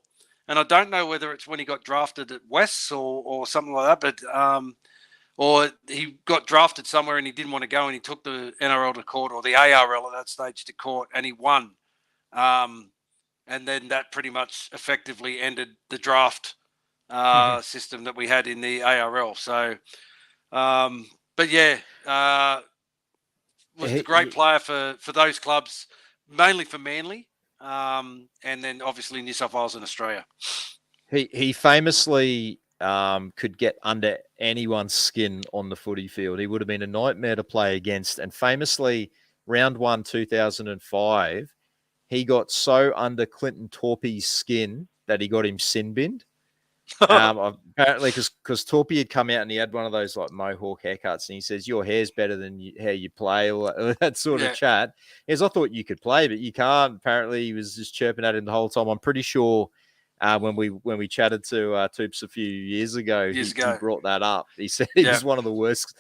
and I don't know whether it's when he got drafted at West or something like that, but or he got drafted somewhere and he didn't want to go and he took the NRL to court, or the ARL at that stage to court, and he won. And then that pretty much effectively ended the draft system that we had in the ARL. So, but yeah, was a great player for those clubs, mainly for Manly, and then obviously New South Wales and Australia. He famously could get under anyone's skin on the footy field. He would have been a nightmare to play against. And famously, round 1, 2005, he got so under Clinton Torpey's skin that he got him sin binned. Apparently, because Torpey had come out and he had one of those like mohawk haircuts, and he says, "Your hair's better than how you play," or that sort of chat. He goes, "I thought you could play, but you can't." Apparently, he was just chirping at him the whole time. I'm pretty sure when we chatted to Toops a few years ago, he brought that up. He said he was one of the worst,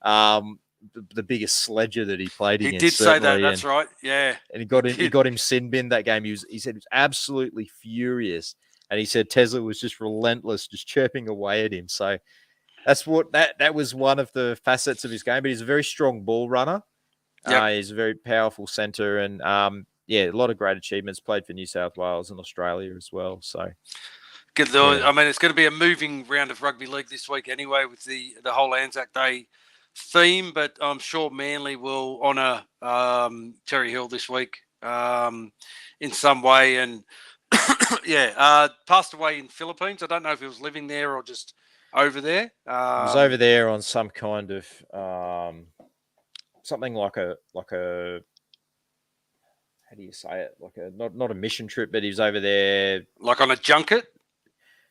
the biggest sledger that he played against. He did say that. That's right. Yeah, and he got him sin bin that game. He said he was absolutely furious. And he said Tesla was just relentless, just chirping away at him. So that was one of the facets of his game. But he's a very strong ball runner. He's a very powerful centre, and a lot of great achievements. Played for New South Wales and Australia as well. So, I mean, it's going to be a moving round of rugby league this week anyway, with the whole ANZAC Day theme. But I'm sure Manly will honour Terry Hill this week in some way, and. Passed away in Philippines. I don't know if he was living there or just over there. He was over there on some kind of something like a how do you say it? Like a not a mission trip, but he was over there like on a junket,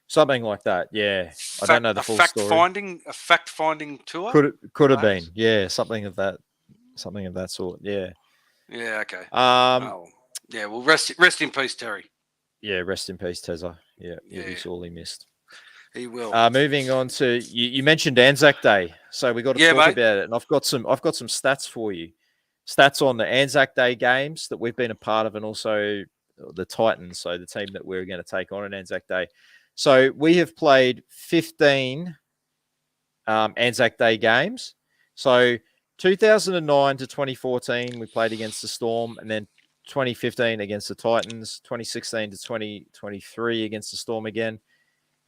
something like that. Yeah, I don't know the full story. A fact finding tour. Could have been, yeah, something of that sort. Yeah. Yeah. Okay. Well, rest in peace, Terry. Yeah, rest in peace, Tezza. Yeah, he'll be sorely missed. He will. Moving on to you mentioned Anzac Day, so we got to talk about it. And I've got some stats for you. Stats on the Anzac Day games that we've been a part of, and also the Titans, so the team that we're going to take on Anzac Day. So we have played 15 Anzac Day games. So 2009 to 2014, we played against the Storm, and then 2015 against the Titans, 2016 to 2023 against the Storm again.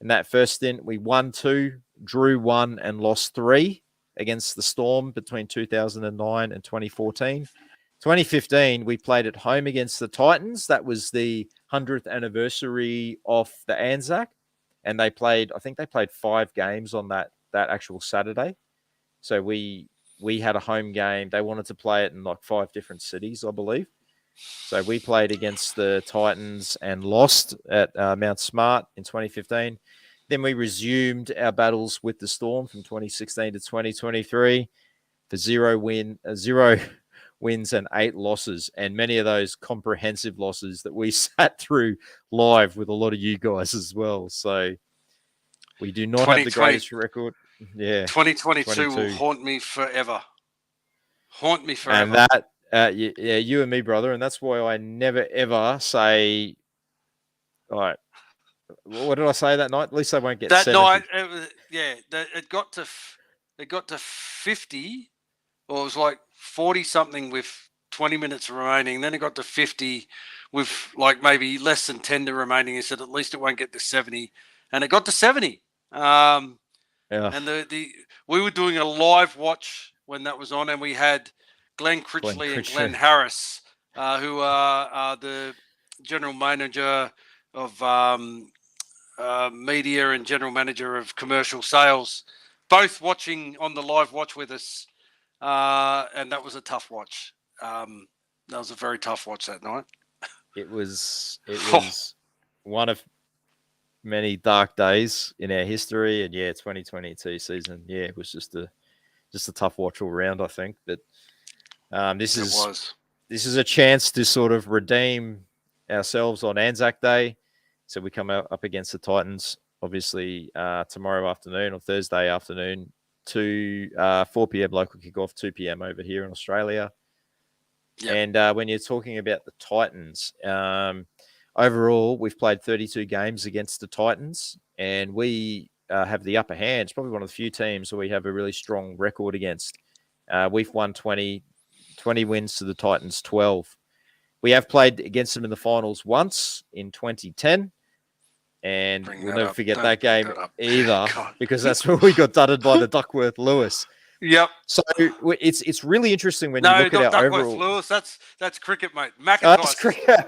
In that first stint, we won 2, drew 1, and lost 3 against the Storm between 2009 and 2014. 2015, we played at home against the Titans. That was the 100th anniversary of the ANZAC, and I think they played 5 games on that actual Saturday. So we had a home game. They wanted to play it in like 5 different cities, I believe. So we played against the Titans and lost at Mount Smart in 2015. Then we resumed our battles with the Storm from 2016 to 2023 for 0 wins and 8 losses, and many of those comprehensive losses that we sat through live with a lot of you guys as well. So we do not have the greatest record. Yeah, 2022 will haunt me forever. And that. You and me, brother, and that's why I never ever say. All right, what did I say that night? At least I won't get that 70. Night. It got to 50, or it was like 40 something with 20 minutes remaining. Then it got to 50 with like maybe less than 10 remaining. He said at least it won't get to 70, and it got to 70. Yeah. And we were doing a live watch when that was on, and we had Glenn Critchley and Glenn Harris, who are the general manager of media and general manager of commercial sales, both watching on the live watch with us. And that was a tough watch. That was a very tough watch that night. It was one of many dark days in our history, and 2022 season, it was just a tough watch all round, I think. But this is a chance to sort of redeem ourselves on Anzac Day. So we come up against the Titans, obviously, tomorrow afternoon or Thursday afternoon, 4 p.m. local kickoff, 2 p.m. over here in Australia. Yep. And when you're talking about the Titans, overall, we've played 32 games against the Titans, and we have the upper hand. It's probably one of the few teams where we have a really strong record against. We've won 20 wins to the Titans, 12. We have played against them in the finals once in 2010, and we'll never forget that game either, because that's where we got dudded by the Duckworth Lewis. Yep. So it's really interesting when you look at our overall. Lewis, that's cricket, mate. McIntosh. That's cricket.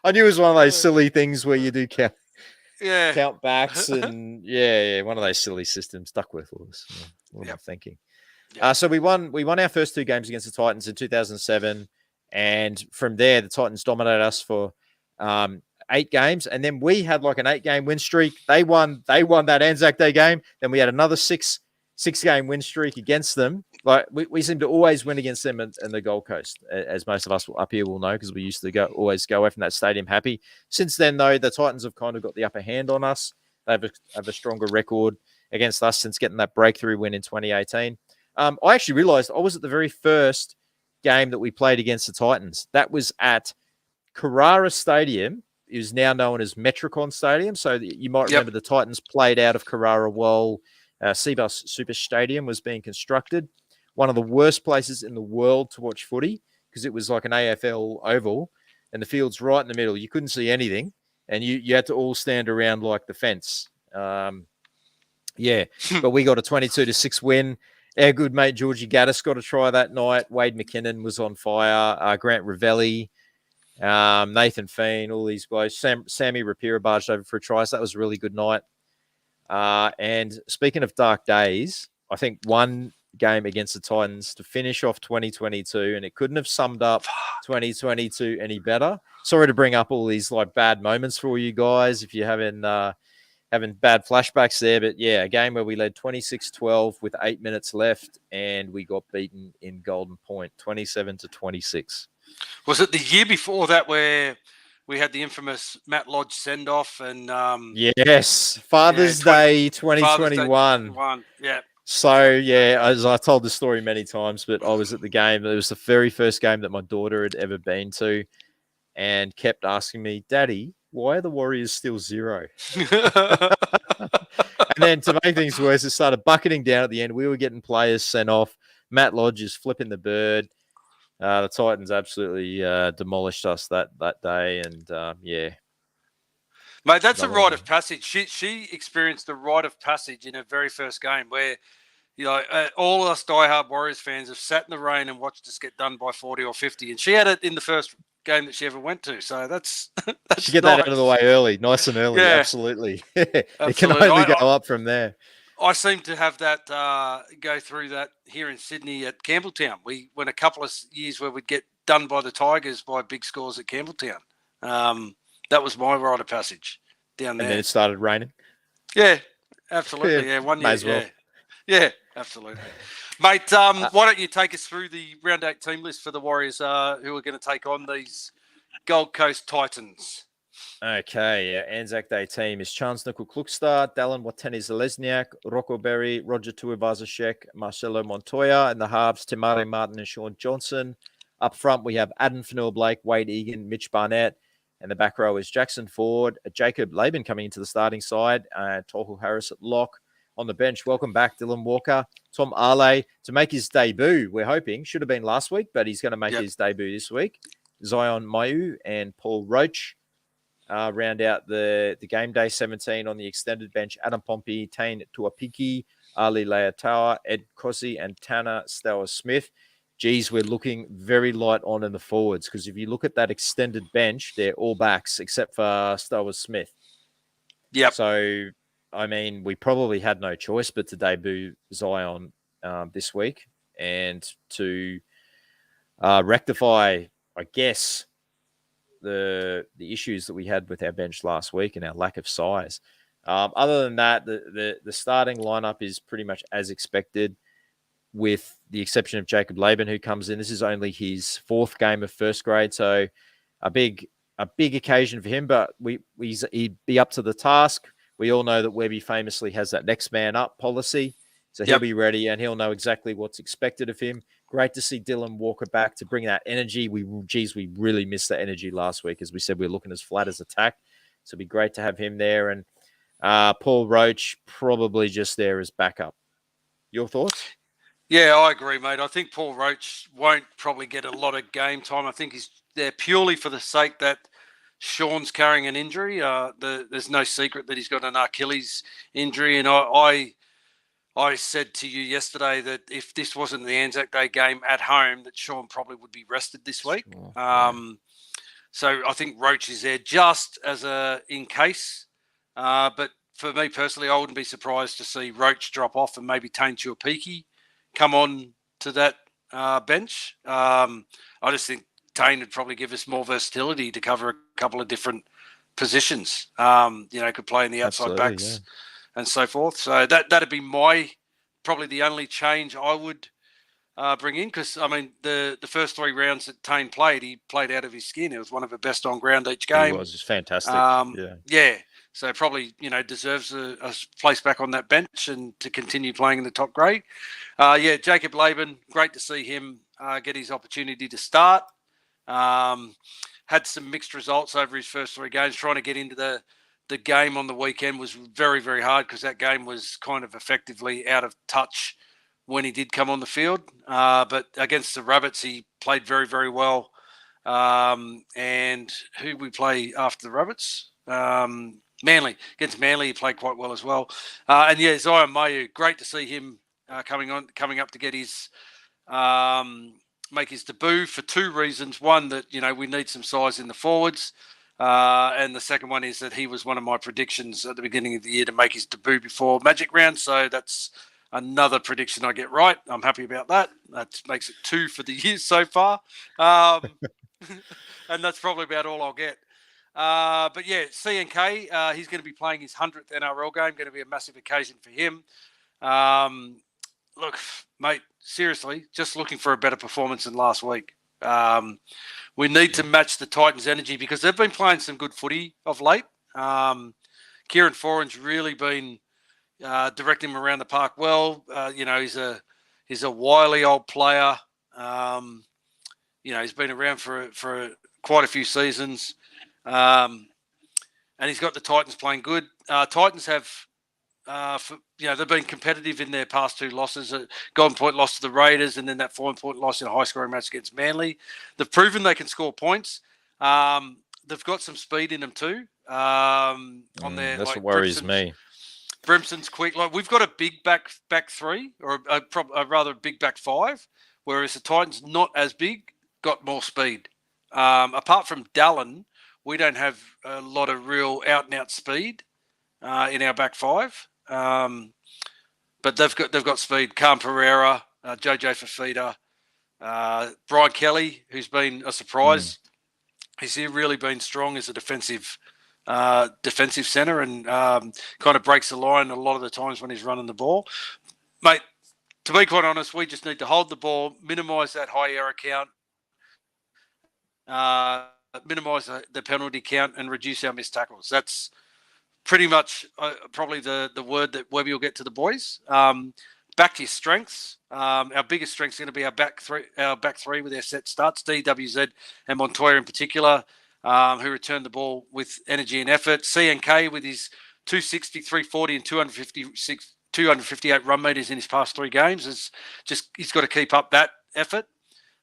I knew it was one of those silly things where you do count backs and one of those silly systems. Duckworth Lewis. What am I thinking? Yep. So we won our first 2 games against the Titans in 2007, and from there the Titans dominated us for 8 games, and then we had like an 8-game win streak. They won that Anzac Day game. Then we had another 6-game win streak against them. Like we seem to always win against them in the Gold Coast, as most of us up here will know, because we used to always go away from that stadium happy. Since then, though, the Titans have kind of got the upper hand on us. They have a stronger record against us since getting that breakthrough win in 2018. I actually realised I was at the very first game that we played against the Titans. That was at Carrara Stadium. It is now known as Metricon Stadium. So you might remember the Titans played out of Carrara while Cbus Super Stadium was being constructed. One of the worst places in the world to watch footy, because it was like an AFL oval and the field's right in the middle. You couldn't see anything, and you had to all stand around like the fence. But we got a 22-6 win. Our good mate Georgie Gaddis got a try that night. Wade McKinnon was on fire. Grant Ravelli, Nathan Feen, all these guys. Sammy Rapira barged over for a try. So that was a really good night. And speaking of dark days, I think one game against the Titans to finish off 2022, and it couldn't have summed up 2022 any better. Sorry to bring up all these like bad moments for you guys if you're having bad flashbacks there, but a game where we led 26-12 with 8 minutes left, and we got beaten in Golden Point 27-26. Was it the year before that where we had the infamous Matt Lodge send-off? And yes, Father's Day 2021. Yeah. So, as I told the story many times, but I was at the game. It was the very first game that my daughter had ever been to, and kept asking me, Daddy, why are the Warriors still 0? And then to make things worse, it started bucketing down at the end. We were getting players sent off. Matt Lodge is flipping the bird. The Titans absolutely demolished us that day, and mate, that's a rite of passage. She experienced the rite of passage in her very first game, where all us diehard Warriors fans have sat in the rain and watched us get done by 40 or 50, and she had it in the first game that she ever went to. So that's she get that out of the way early, nice and early. Absolutely. It can only go up from there. I seem to have that go through that here in Sydney at Campbelltown. We went a couple of years where we'd get done by the Tigers by big scores at Campbelltown. That was my rite of passage down there. And then it started raining. Yeah, absolutely. Yeah, 1 year. May as well. Yeah, absolutely. Mate, why don't you take us through the round 8 team list for the Warriors who are going to take on these Gold Coast Titans? Okay, Anzac Day team is Chance Nickel-Klukstad, Dallin Watene-Zalesniak, Rocco Berry, Roger Tuivasa-Sheck, Marcelo Montoya, and the halves, Timare Martin and Sean Johnson. Up front, we have Adam Fanua-Blake, Wade Egan, Mitch Barnett, and the back row is Jackson Ford, Jacob Laban coming into the starting side, Tohu Harris at lock. On the bench, welcome back Dylan Walker, Tom Ale to make his debut. We're hoping, should have been last week, but he's going to make his debut this week. Zion Mayu and Paul Roach. round out the game day 17 on the extended bench. Adam Pompey, Tane Tuapiki, Ali Leatawa, Ed Cossey, and Tanner Stower-Smith. Geez, we're looking very light on in the forwards, because if you look at that extended bench, they're all backs except for Stower-Smith. Yep. So, I mean, we probably had no choice but to debut Zion this week and to rectify, I guess, the issues that we had with our bench last week and our lack of size. Other than that, the starting lineup is pretty much as expected, with the exception of Jacob Laban, who comes in. This is only his fourth game of first grade, so a big occasion for him, but he'd be up to the task. We all know that Webby famously has that next man up policy, so he'll be ready and he'll know exactly what's expected of him. Great to see Dylan Walker back to bring that energy. We really missed that energy last week. As we said, we were looking as flat as attack, so it'd be great to have him there. And Paul Roach probably just there as backup. Your thoughts? Yeah, I agree, mate. I think Paul Roach won't probably get a lot of game time. I think he's there purely for the sake that Sean's carrying an injury. There's no secret that he's got an Achilles injury. And I said to you yesterday that if this wasn't the Anzac Day game at home, that Sean probably would be rested this week. Sure. So I think Roach is there just as in case. But for me personally, I wouldn't be surprised to see Roach drop off and maybe Tane Tuapiki come on to that bench. I just think Tane would probably give us more versatility to cover a couple of different positions. Could play in the outside backs and so forth. So that'd be probably the only change I would bring in, because, I mean, the first 3 rounds that Tane played, he played out of his skin. It was one of the best on ground each game. He was just fantastic. Yeah. So probably, deserves a place back on that bench and to continue playing in the top grade. Jacob Laban, great to see him get his opportunity to start. Had some mixed results over his first 3 games. Trying to get into the game on the weekend was very, very hard, because that game was kind of effectively out of touch when he did come on the field. But against the Rabbits, he played very, very well. And who we play after the Rabbits? Manly. Against Manly, he played quite well as well. Zion Mayu, great to see him coming up to get his make his debut for 2 reasons. One, that we need some size in the forwards, and the second one is that he was one of my predictions at the beginning of the year to make his debut before Magic Round. So that's another prediction I get right. I'm happy about that. That makes it 2 for the year so far, and that's probably about all I'll get. But yeah, CNK, he's going to be playing his 100th NRL game. Going to be a massive occasion for him. Look, mate, seriously, just looking for a better performance than last week. We need to match the Titans' energy, because they've been playing some good footy of late. Kieran Foran's really been directing him around the park well. He's a wily old player. He's been around for quite a few seasons. And he's got the Titans playing good. Titans have, they've been competitive in their past 2 losses. A Golden Point loss to the Raiders, and then that 4-point loss in a high-scoring match against Manly. They've proven they can score points. They've got some speed in them too. On their, that's what worries me. Brimson's quick. Like, we've got a big back 3, or rather a big back 5, whereas the Titans, not as big, got more speed. Apart from Dallin, we don't have a lot of real out-and-out speed in our back 5. But they've got speed. Cam Pereira, Jojo Fafita, Brian Kelly, who's been a surprise. He's really been strong as a defensive centre, and kind of breaks the line a lot of the times when he's running the ball. Mate, to be quite honest, we just need to hold the ball, minimise that high error count, minimise the penalty count, and reduce our missed tackles. That's pretty much probably the word that Webby will get to the boys. Back to your strengths. Our biggest strength is going to be our back three with our set starts, DWZ and Montoya in particular, who returned the ball with energy and effort. CNK with his 260, 340 and 258 run meters in his past 3 games. He's got to keep up that effort.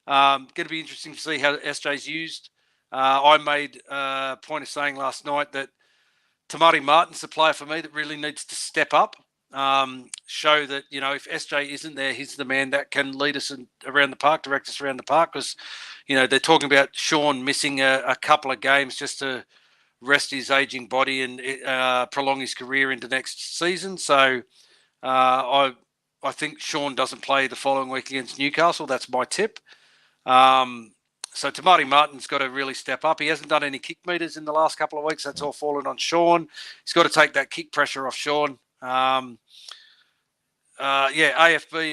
Going to be interesting to see how SJ's used I made a point of saying last night that Tamari Martin's the player for me that really needs to step up, show that, if SJ isn't there, he's the man that can lead us around the park, direct us around the park, because, they're talking about Sean missing a couple of games just to rest his aging body and prolong his career into next season. So I think Sean doesn't play the following week against Newcastle. That's my tip. So Tamari Martin's got to really step up. He hasn't done any kick meters in the last couple of weeks. That's all fallen on Sean. He's got to take that kick pressure off Sean. AFB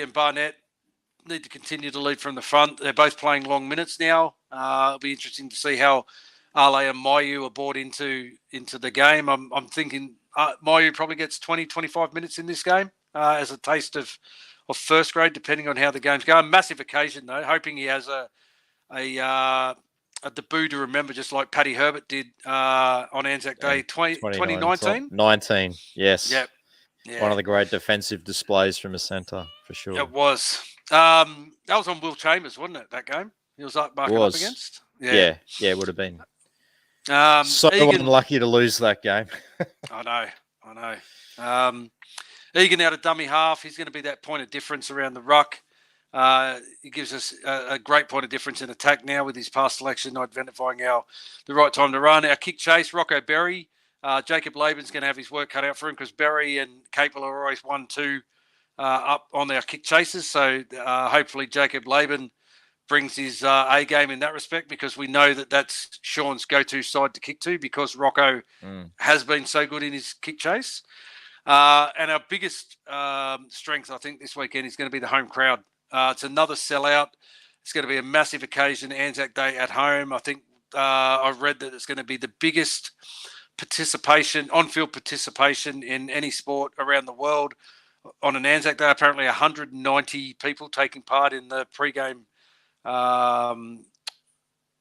and Barnett need to continue to lead from the front. They're both playing long minutes now. It'll be interesting to see how Ale and Mayu are brought into the game. I'm thinking Mayu probably gets 20, 25 minutes in this game as a taste of first grade, depending on how the game's going. Massive occasion, though. Hoping he has a debut to remember, just like Paddy Herbert did on ANZAC Day 2019. 19, yes. Yep. Yeah. One of the great defensive displays from a centre, for sure. It was. That was on Will Chambers, wasn't it, that game? He was up marking up against? Yeah, it would have been. So unlucky to lose that game. I know. Egan out of dummy half. He's going to be that point of difference around the ruck. He gives us a great point of difference in attack now with his pass selection, identifying the right time to run. Our kick chase, Rocco Berry. Jacob Laban's going to have his work cut out for him because Berry and Capel are always 1-2 up on their kick chases. So hopefully Jacob Laban brings his A game in that respect, because we know that that's Sean's go-to side to kick to, because Rocco has been so good in his kick chase. And our biggest strength, I think, this weekend is going to be the home crowd. It's another sellout. It's going to be a massive occasion, Anzac Day at home. I think I've read that it's going to be the biggest on-field participation in any sport around the world on an Anzac Day. Apparently 190 people taking part in the pre-game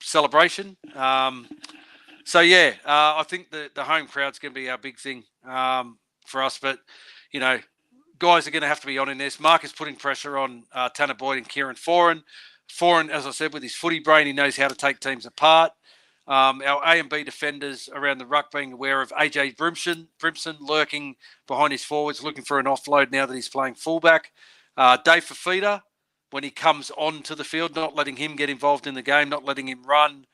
celebration. I think the home crowd's going to be our big thing for us. But, guys are going to have to be on in this. Mark is putting pressure on Tanner Boyd and Kieran Foran. Foran, as I said, with his footy brain, he knows how to take teams apart. Our A and B defenders around the ruck being aware of AJ Brimson lurking behind his forwards, looking for an offload now that he's playing fullback. Dave Fafita, when he comes onto the field, not letting him get involved in the game, not letting him run.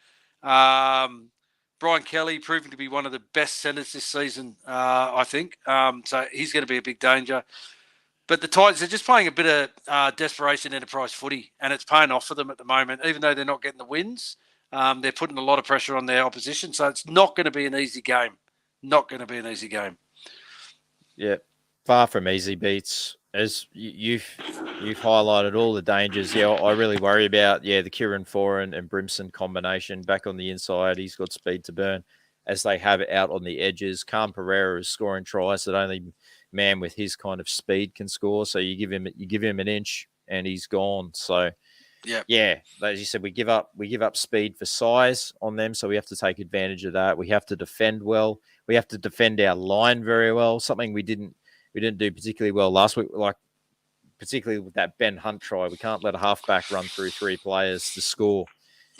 Brian Kelly proving to be one of the best centres this season, I think. So he's going to be a big danger. But the Titans are just playing a bit of desperation enterprise footy, and it's paying off for them at the moment. Even though they're not getting the wins, they're putting a lot of pressure on their opposition. So it's not going to be an easy game. Yeah, far from easy beats. As you've highlighted all the dangers. Yeah, I really worry about the Kieran Foran and Brimson combination back on the inside. He's got speed to burn, as they have it out on the edges. Cam Pereira is scoring tries that only man with his kind of speed can score. So you give him an inch and he's gone. So as you said, we give up speed for size on them. So we have to take advantage of that. We have to defend well. We have to defend our line very well. Something we didn't do particularly well last week, like particularly with that Ben Hunt try. We can't let a halfback run through three players to score.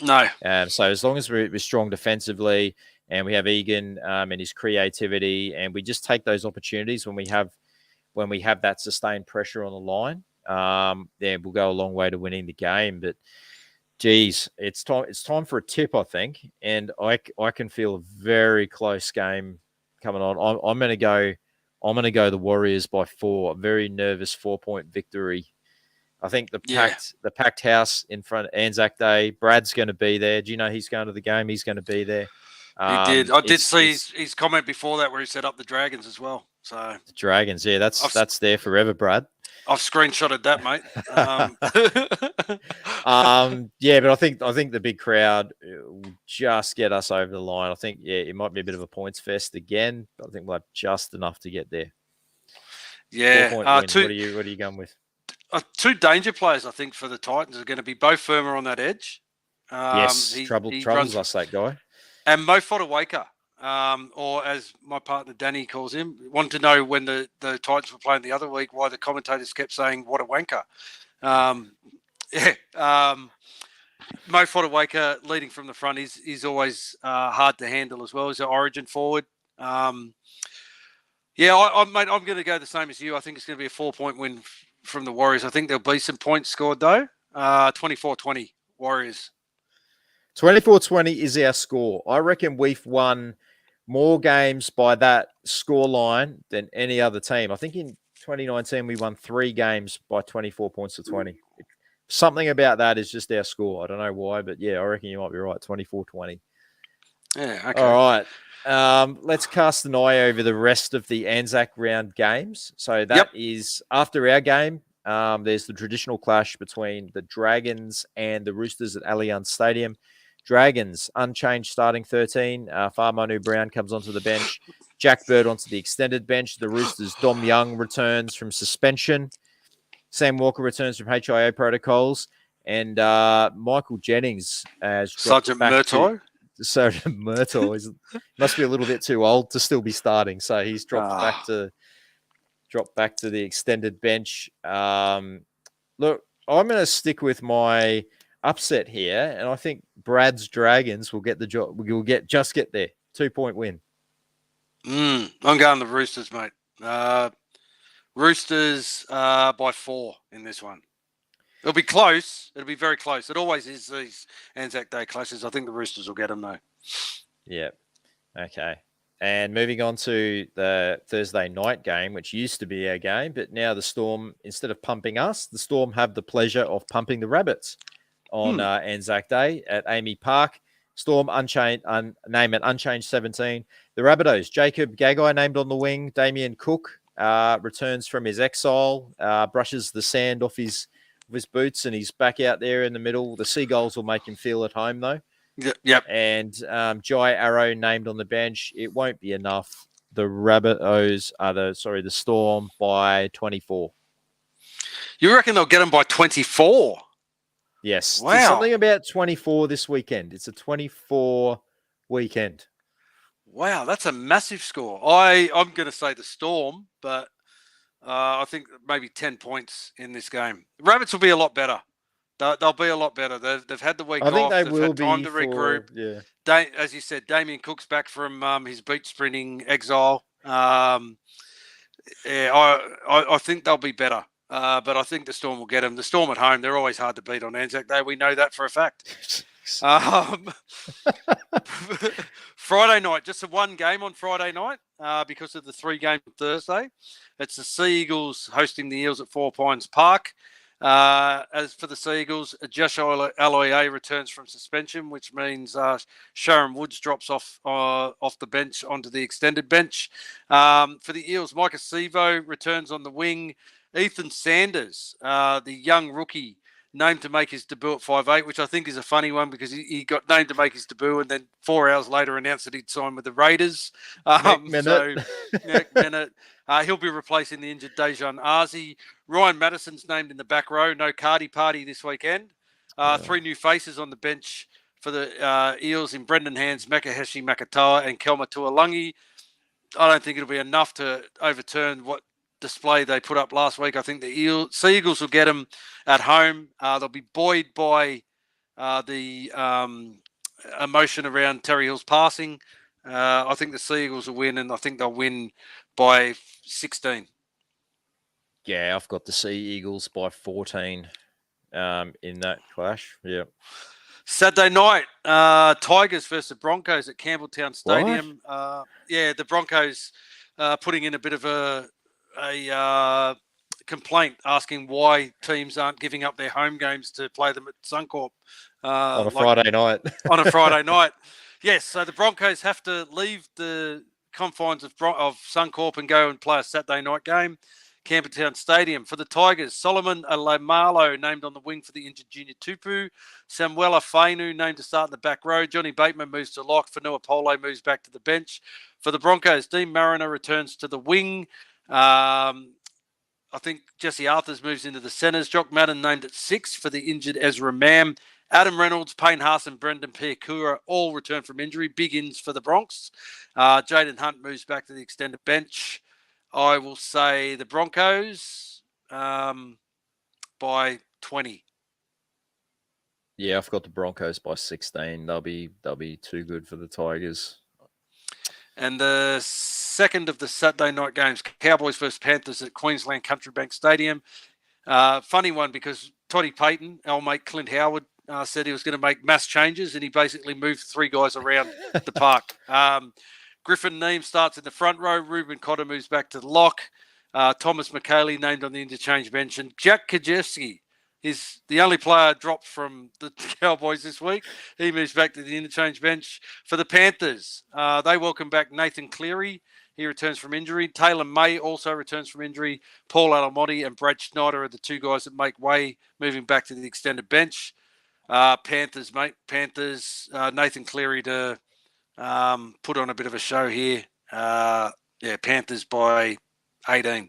No. So as long as we're strong defensively and we have Egan and his creativity, and we just take those opportunities when we have that sustained pressure on the line, then we'll go a long way to winning the game. But geez, it's time for a tip, I think, and I can feel a very close game coming on. I'm going to go the Warriors by 4. A very nervous 4-point victory. I think the packed house in front of Anzac Day. Brad's going to be there. Do you know he's going to the game? He's going to be there. He did. I did see his comment before that where he set up the Dragons as well. So the Dragons, that's there forever, Brad. I've screenshotted that, mate. But I think the big crowd will just get us over the line. I think it might be a bit of a points fest again, but I think we'll have just enough to get there. Yeah. What are you going with? Two danger players, I think, for the Titans are going to be Bo Firma on that edge. Troubles us, that guy. And Mo Fodawaker, or as my partner Danny calls him, wanted to know when the Titans were playing the other week why the commentators kept saying, "What a wanker." Mo Fodawaker leading from the front is always hard to handle as well as an Origin forward. Yeah, mate, I'm going to go the same as you. I think it's going to be a 4-point win from the Warriors. I think there'll be some points scored, though. 24-20 Warriors. 24-20 is our score. I reckon we've won more games by that score line than any other team. I think in 2019 we won 3 games by 24 points to 20. Something about that is just our score. I don't know why, but yeah, I reckon you might be right. 24-20. Yeah, okay. All right. Let's cast an eye over the rest of the ANZAC round games. So that is after our game. There's the traditional clash between the Dragons and the Roosters at Allianz Stadium. Dragons, unchanged starting 13. Farmanu Brown comes onto the bench. Jack Bird onto the extended bench. The Roosters, Dom Young returns from suspension. Sam Walker returns from HIA protocols. And Michael Jennings has dropped Sergeant back Murtaugh. Sergeant Murtaugh must be a little bit too old to still be starting. So he's dropped back to the extended bench. Look, I'm going to stick with my upset here, and I think Brad's Dragons will get the job. We'll get there. 2-point win. I'm going the Roosters, mate. Roosters by 4 in this one. It'll be close. It'll be very close. It always is these Anzac Day clashes. I think the Roosters will get them, though. Yeah. Okay. And moving on to the Thursday night game, which used to be our game, but now the Storm, instead of pumping us, the Storm have the pleasure of pumping the Rabbits on Anzac Day at Amy Park. Storm name it unchanged 17. The Rabbitohs, Jacob Gagai named on the wing. Damien Cook returns from his exile, brushes the sand off his boots, and he's back out there in the middle. The Seagulls will make him feel at home, though. Yep. And Jai Arrow named on the bench. It won't be enough. The Rabbitohs the Storm by 24. You reckon they'll get them by 24? Yes. Wow. There's something about 24 this weekend. It's a 24 weekend. Wow, that's a massive score. I'm going to say the Storm, but I think maybe 10 points in this game. The Rabbits will be a lot better. They'll be a lot better. They've had the week off. I think They've will had time to regroup. Yeah. As you said, Damien Cook's back from his beach sprinting exile. I think they'll be better. But I think the Storm will get them. The Storm at home, they're always hard to beat on Anzac Day. We know that for a fact. Friday night, just a one game on Friday night because of the 3 game Thursday. It's the Sea Eagles hosting the Eels at Four Pines Park. As for the Sea Eagles, Josh Aloiai returns from suspension, which means Sharon Woods drops off the bench onto the extended bench. For the Eels, Micah Sevo returns on the wing. Ethan Sanders, the young rookie, named to make his debut at 5'8", which I think is a funny one because he got named to make his debut and then 4 hours later announced that he'd signed with the Raiders. He'll be replacing the injured Dejan Arzi. Ryan Madison's named in the back row. No Cardi party this weekend. 3 new faces on the bench for the Eels in Brendan Hands, Makaheshi Makatoa and Kelma Tuolangi. I don't think it'll be enough to overturn what display they put up last week. I think the Sea Eagles will get them at home. They'll be buoyed by the emotion around Terry Hill's passing. I think the Sea Eagles will win, and I think they'll win by 16. Yeah, I've got the Sea Eagles by 14 in that clash. Yeah. Saturday night, Tigers versus Broncos at Campbelltown Stadium. The Broncos putting in a bit of a complaint asking why teams aren't giving up their home games to play them at Suncorp on a Friday night. On a Friday night, yes. So the Broncos have to leave the confines of Suncorp and go and play a Saturday night game. Campbelltown Stadium. For the Tigers, Solomon Alamalo named on the wing for the injured Junior Tupu. Samuela Fainu named to start in the back row. Johnny Bateman moves to lock. Fanua Polo moves back to the bench. For the Broncos, Dean Mariner returns to the wing. I think Jesse Arthurs moves into the centres. Jock Madden named at 6 for the injured Ezra Mam. Adam Reynolds, Payne Haas and Brendan Piakura all return from injury. Big ins for the Bronx. Jaden Hunt moves back to the extended bench. I will say the Broncos by 20. Yeah, I've got the Broncos by 16. They'll be too good for the Tigers. And the second of the Saturday night games, Cowboys versus Panthers at Queensland Country Bank Stadium. Funny one because Toddy Payton, our mate Clint Howard, said he was going to make mass changes, and he basically moved 3 guys around the park. Griffin Neem starts in the front row. Ruben Cotter moves back to the lock. Thomas McKaylee named on the interchange bench. And Jack Kajewski is the only player dropped from the Cowboys this week. He moves back to the interchange bench for the Panthers. They welcome back Nathan Cleary. He returns from injury. Taylor May also returns from injury. Paul Alamotti and Brad Schneider are the 2 guys that make way, moving back to the extended bench. Panthers, mate. Panthers, Nathan Cleary to put on a bit of a show here. Panthers by 18.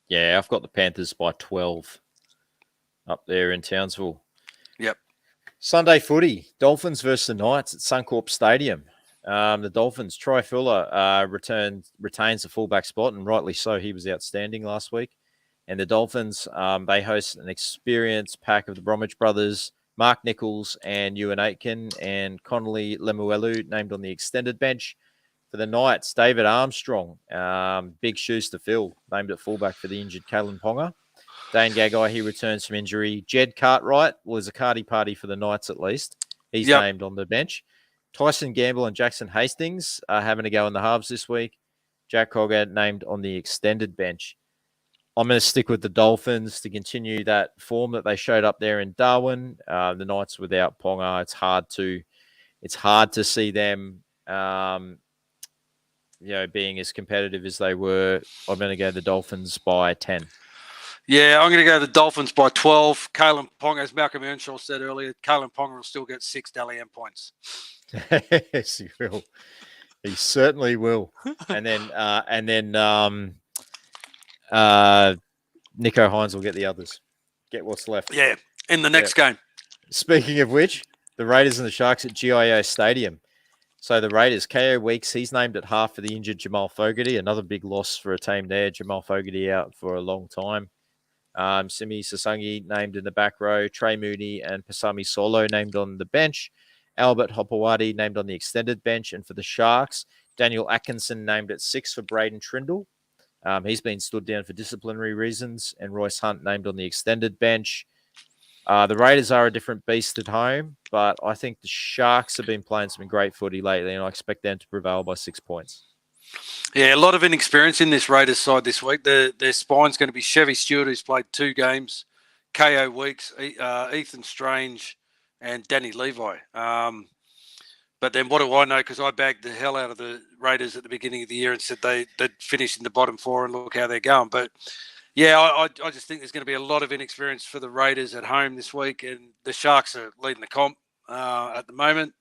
Yeah, I've got the Panthers by 12 up there in Townsville. Yep. Sunday footy, Dolphins versus the Knights at Suncorp Stadium. The Dolphins, Troy Fuller retains the fullback spot, and rightly so. He was outstanding last week. And the Dolphins, they host an experienced pack of the Bromwich brothers, Mark Nichols and Ewan Aitken, and Connolly Lemuelu named on the extended bench. For the Knights, David Armstrong, big shoes to fill, named at fullback for the injured Kalen Ponga. Dane Gagai, he returns from injury. Jed Cartwright was a carty party for the Knights at least. He's named on the bench. Tyson Gamble and Jackson Hastings are having a go in the halves this week. Jack Cogger named on the extended bench. I'm going to stick with the Dolphins to continue that form that they showed up there in Darwin. The Knights without Ponga, it's hard to see them, being as competitive as they were. I'm going to go the Dolphins by 10. Yeah, I'm going to go the Dolphins by 12. Kalen Ponga, as Malcolm Earnshaw said earlier, Kalen Ponga will still get 6 Dally M points. Yes, he will. He certainly will. And then Nico Hines will get the others. Get what's left. Yeah, in the next game. Speaking of which, the Raiders and the Sharks at GIO Stadium. So the Raiders, KO Weeks, he's named at half for the injured Jamal Fogarty. Another big loss for a team there. Jamal Fogarty out for a long time. Simi Sasangi named in the back row. Trey Mooney and Pasami Solo named on the bench. Albert Hopewadi named on the extended bench. And for the Sharks, Daniel Atkinson named at 6 for Braden Trindle. He's been stood down for disciplinary reasons. And Royce Hunt named on the extended bench. The Raiders are a different beast at home, but I think the Sharks have been playing some great footy lately, and I expect them to prevail by 6 points. Yeah, a lot of inexperience in this Raiders side this week. Their spine's going to be Chevy Stewart, who's played 2 games, KO Weeks, Ethan Strange, and Danny Levi. But then what do I know? Because I bagged the hell out of the Raiders at the beginning of the year and said they'd finish in the bottom 4 and look how they're going. But yeah, I just think there's going to be a lot of inexperience for the Raiders at home this week, and the Sharks are leading the comp at the moment.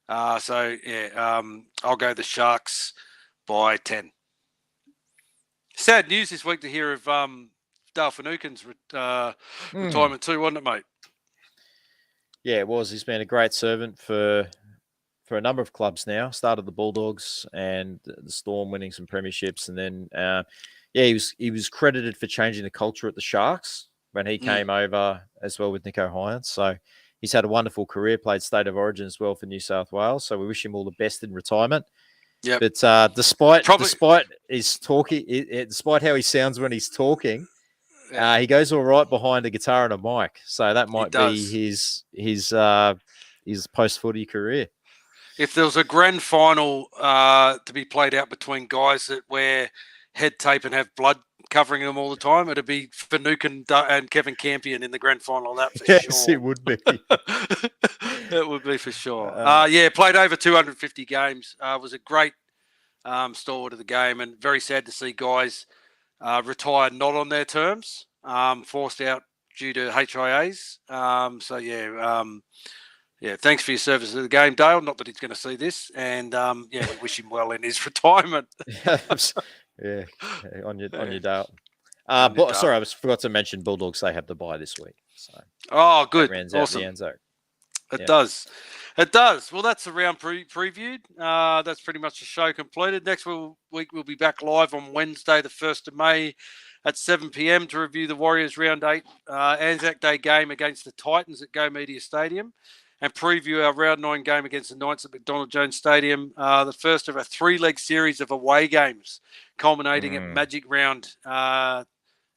I'll go the Sharks by 10. Sad news this week to hear of Dale Finucane's retirement too, wasn't it, mate? Yeah, it was. He's been a great servant for a number of clubs now. Started the Bulldogs and the Storm, winning some premierships, and then he was credited for changing the culture at the Sharks when he came over as well with Nico Hines. So he's had a wonderful career, played State of Origin as well for New South Wales. So we wish him all the best in retirement. Yeah. But despite his talking, despite how he sounds when he's talking, he goes all right behind a guitar and a mic. So that might be his post-footy career. If there was a grand final to be played out between guys that wear head tape and have blood covering them all the time, it'd be Finucane and Kevin Campion in the grand final. That for yes, sure. It would be. It would be for sure. Played over 250 games. Was a great stalwart of the game, and very sad to see guys retire not on their terms, forced out due to HIAs. Thanks for your service to the game, Dale. Not that he's going to see this, and we wish him well in his retirement. On your Dale. Sorry, I forgot to mention Bulldogs. They have the bye this week. So good, rounds awesome. Out the ANZAC. It does. Well, that's the round previewed. That's pretty much the show completed. Next week we'll be back live on Wednesday, the 1st of May, at 7 p.m. to review the Warriors Round 8 Anzac Day game against the Titans at Go Media Stadium and preview our Round 9 game against the Knights at McDonald Jones Stadium, the first of a 3-leg series of away games culminating at Magic Round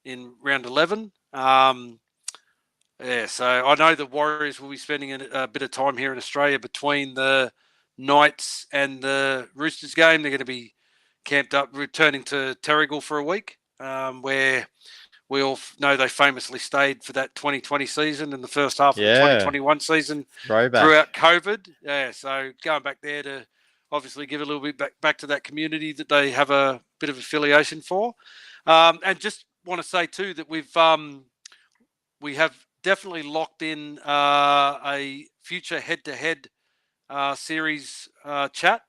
in Round 11. So I know the Warriors will be spending a bit of time here in Australia between the Knights and the Roosters game. They're going to be camped up, returning to Terrigal for a week, where we all know they famously stayed for that 2020 season and the first half of the 2021 season throughout COVID. Yeah, so going back there to obviously give a little bit back to that community that they have a bit of affiliation for. And just want to say too that we have definitely locked in a future head-to-head series chat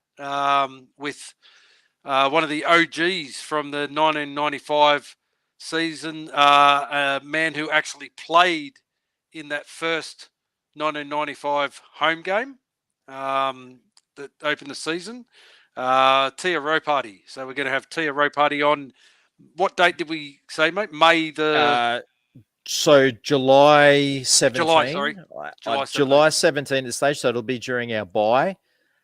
with one of the OGs from the 1995 season, a man who actually played in that first 1995 home game that opened the season, Tia Roparty. So we're going to have Tia Roparty on. What date did we say, mate? May the... So July 17. July 17 at the stage, so it'll be during our bye.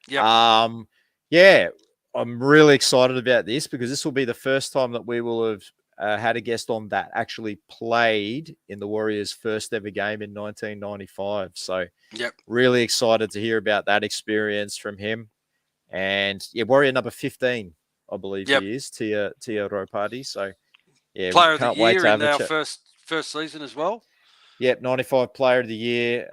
Yep. Yeah, I'm really excited about this because this will be the first time that we will have had a guest on that actually played in the Warriors' first ever game in 1995. So really excited to hear about that experience from him. And yeah, Warrior number 15, I believe he is, Tia Roparty. So yeah, Player of the Year in our first season as well. Yep, 95 Player of the Year.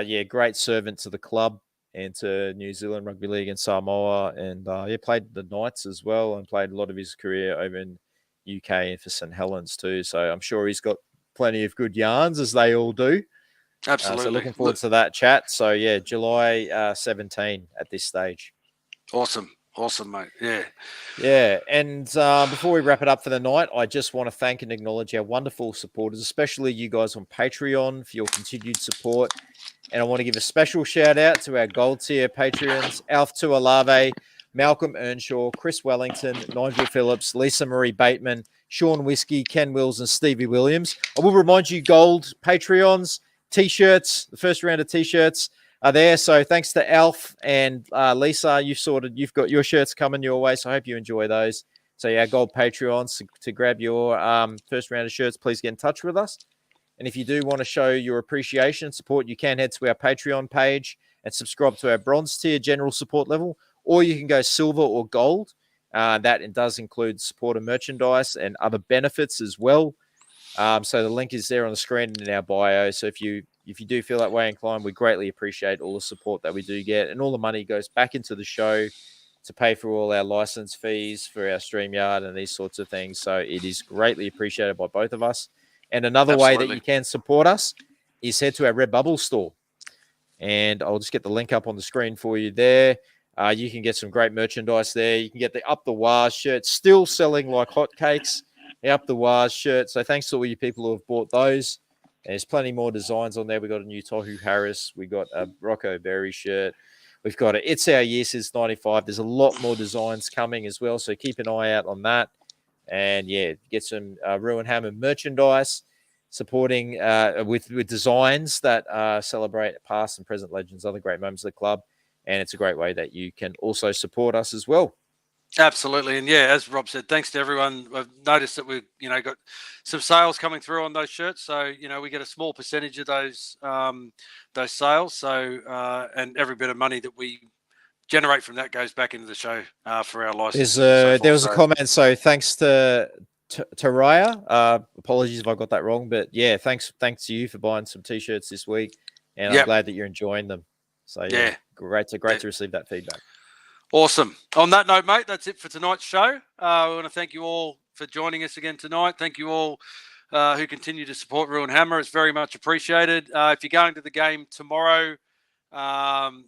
Yeah, great servant to the club and to New Zealand Rugby League and Samoa. And he played the Knights as well and played a lot of his career over in UK and for St Helens too. So I'm sure he's got plenty of good yarns, as they all do. Absolutely. So looking forward to that chat. So yeah, July 17 at this stage. Awesome, mate. Yeah. And before we wrap it up for the night, I just want to thank and acknowledge our wonderful supporters, especially you guys on Patreon for your continued support. And I want to give a special shout out to our gold tier Patreons, Alf Tualave, Malcolm Earnshaw, Chris Wellington, Nigel Phillips, Lisa Marie Bateman, Sean Whiskey, Ken Wills, and Stevie Williams. I will remind you, gold Patreons, T-shirts, the first round of T-shirts are there. So thanks to Alf and Lisa, you've got your shirts coming your way. So I hope you enjoy those. So yeah, gold Patreons to grab your first round of shirts, please get in touch with us. And if you do want to show your appreciation and support, you can head to our Patreon page and subscribe to our bronze tier general support level, or you can go silver or gold. That does include supporter merchandise and other benefits as well. So the link is there on the screen and in our bio. So if you do feel that way inclined, we greatly appreciate all the support that we do get. And all the money goes back into the show to pay for all our license fees for our StreamYard and these sorts of things. So it is greatly appreciated by both of us. And another way that you can support us is head to our Redbubble store. And I'll just get the link up on the screen for you there. You can get some great merchandise there. You can get the Up the Waz shirt, still selling like hotcakes. The Up the Waz shirt. So thanks to all you people who have bought those. There's plenty more designs on there. We got a new Tohu Harris. We got a Rocco Berry shirt. We've got a It's Our Year Since 95. There's a lot more designs coming as well. So keep an eye out on that. And yeah, get some Ruin Hammer merchandise supporting with designs that celebrate past and present legends, other great moments of the club. And it's a great way that you can also support us as well. Absolutely. And yeah, as Rob said, thanks to everyone. I've noticed that we've, got some sales coming through on those shirts. So, we get a small percentage of those sales. So, and every bit of money that we generate from that goes back into the show for our license. There was a comment. So thanks to Raya. Apologies if I got that wrong, but yeah, thanks to you for buying some T-shirts this week. And I'm glad that you're enjoying them. So yeah. Great to receive that feedback. Awesome. On that note, mate, that's it for tonight's show. We want to thank you all for joining us again tonight. Thank you all who continue to support Ruin Hammer. It's very much appreciated. If you're going to the game tomorrow,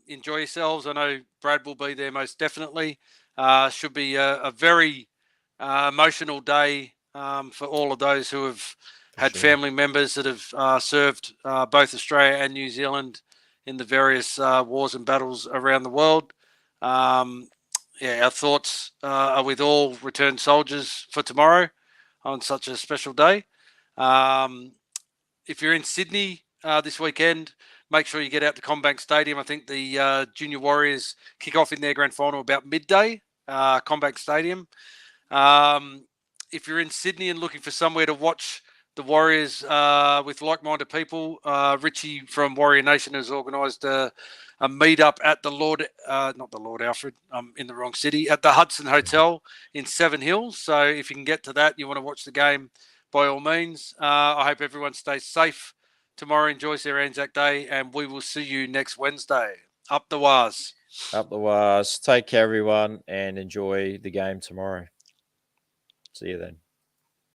enjoy yourselves. I know Brad will be there most definitely. Should be a very emotional day for all of those who have had family members that have served both Australia and New Zealand in the various wars and battles around the world. Our thoughts are with all returned soldiers for tomorrow. on such a special day. If you're in Sydney this weekend, make sure you get out to Combank Stadium. I think the Junior Warriors kick off in their grand final about midday, Combank Stadium. If you're in Sydney and looking for somewhere to watch the Warriors with like-minded people, Richie from Warrior Nation has organised a meet-up at the not the Lord Alfred, I'm in the wrong city, at the Hudson Hotel in Seven Hills. So if you can get to that, you want to watch the game, by all means. I hope everyone stays safe tomorrow, enjoys their ANZAC Day, and we will see you next Wednesday. Up the Waz. Up the Waz. Take care, everyone, and enjoy the game tomorrow. See you then.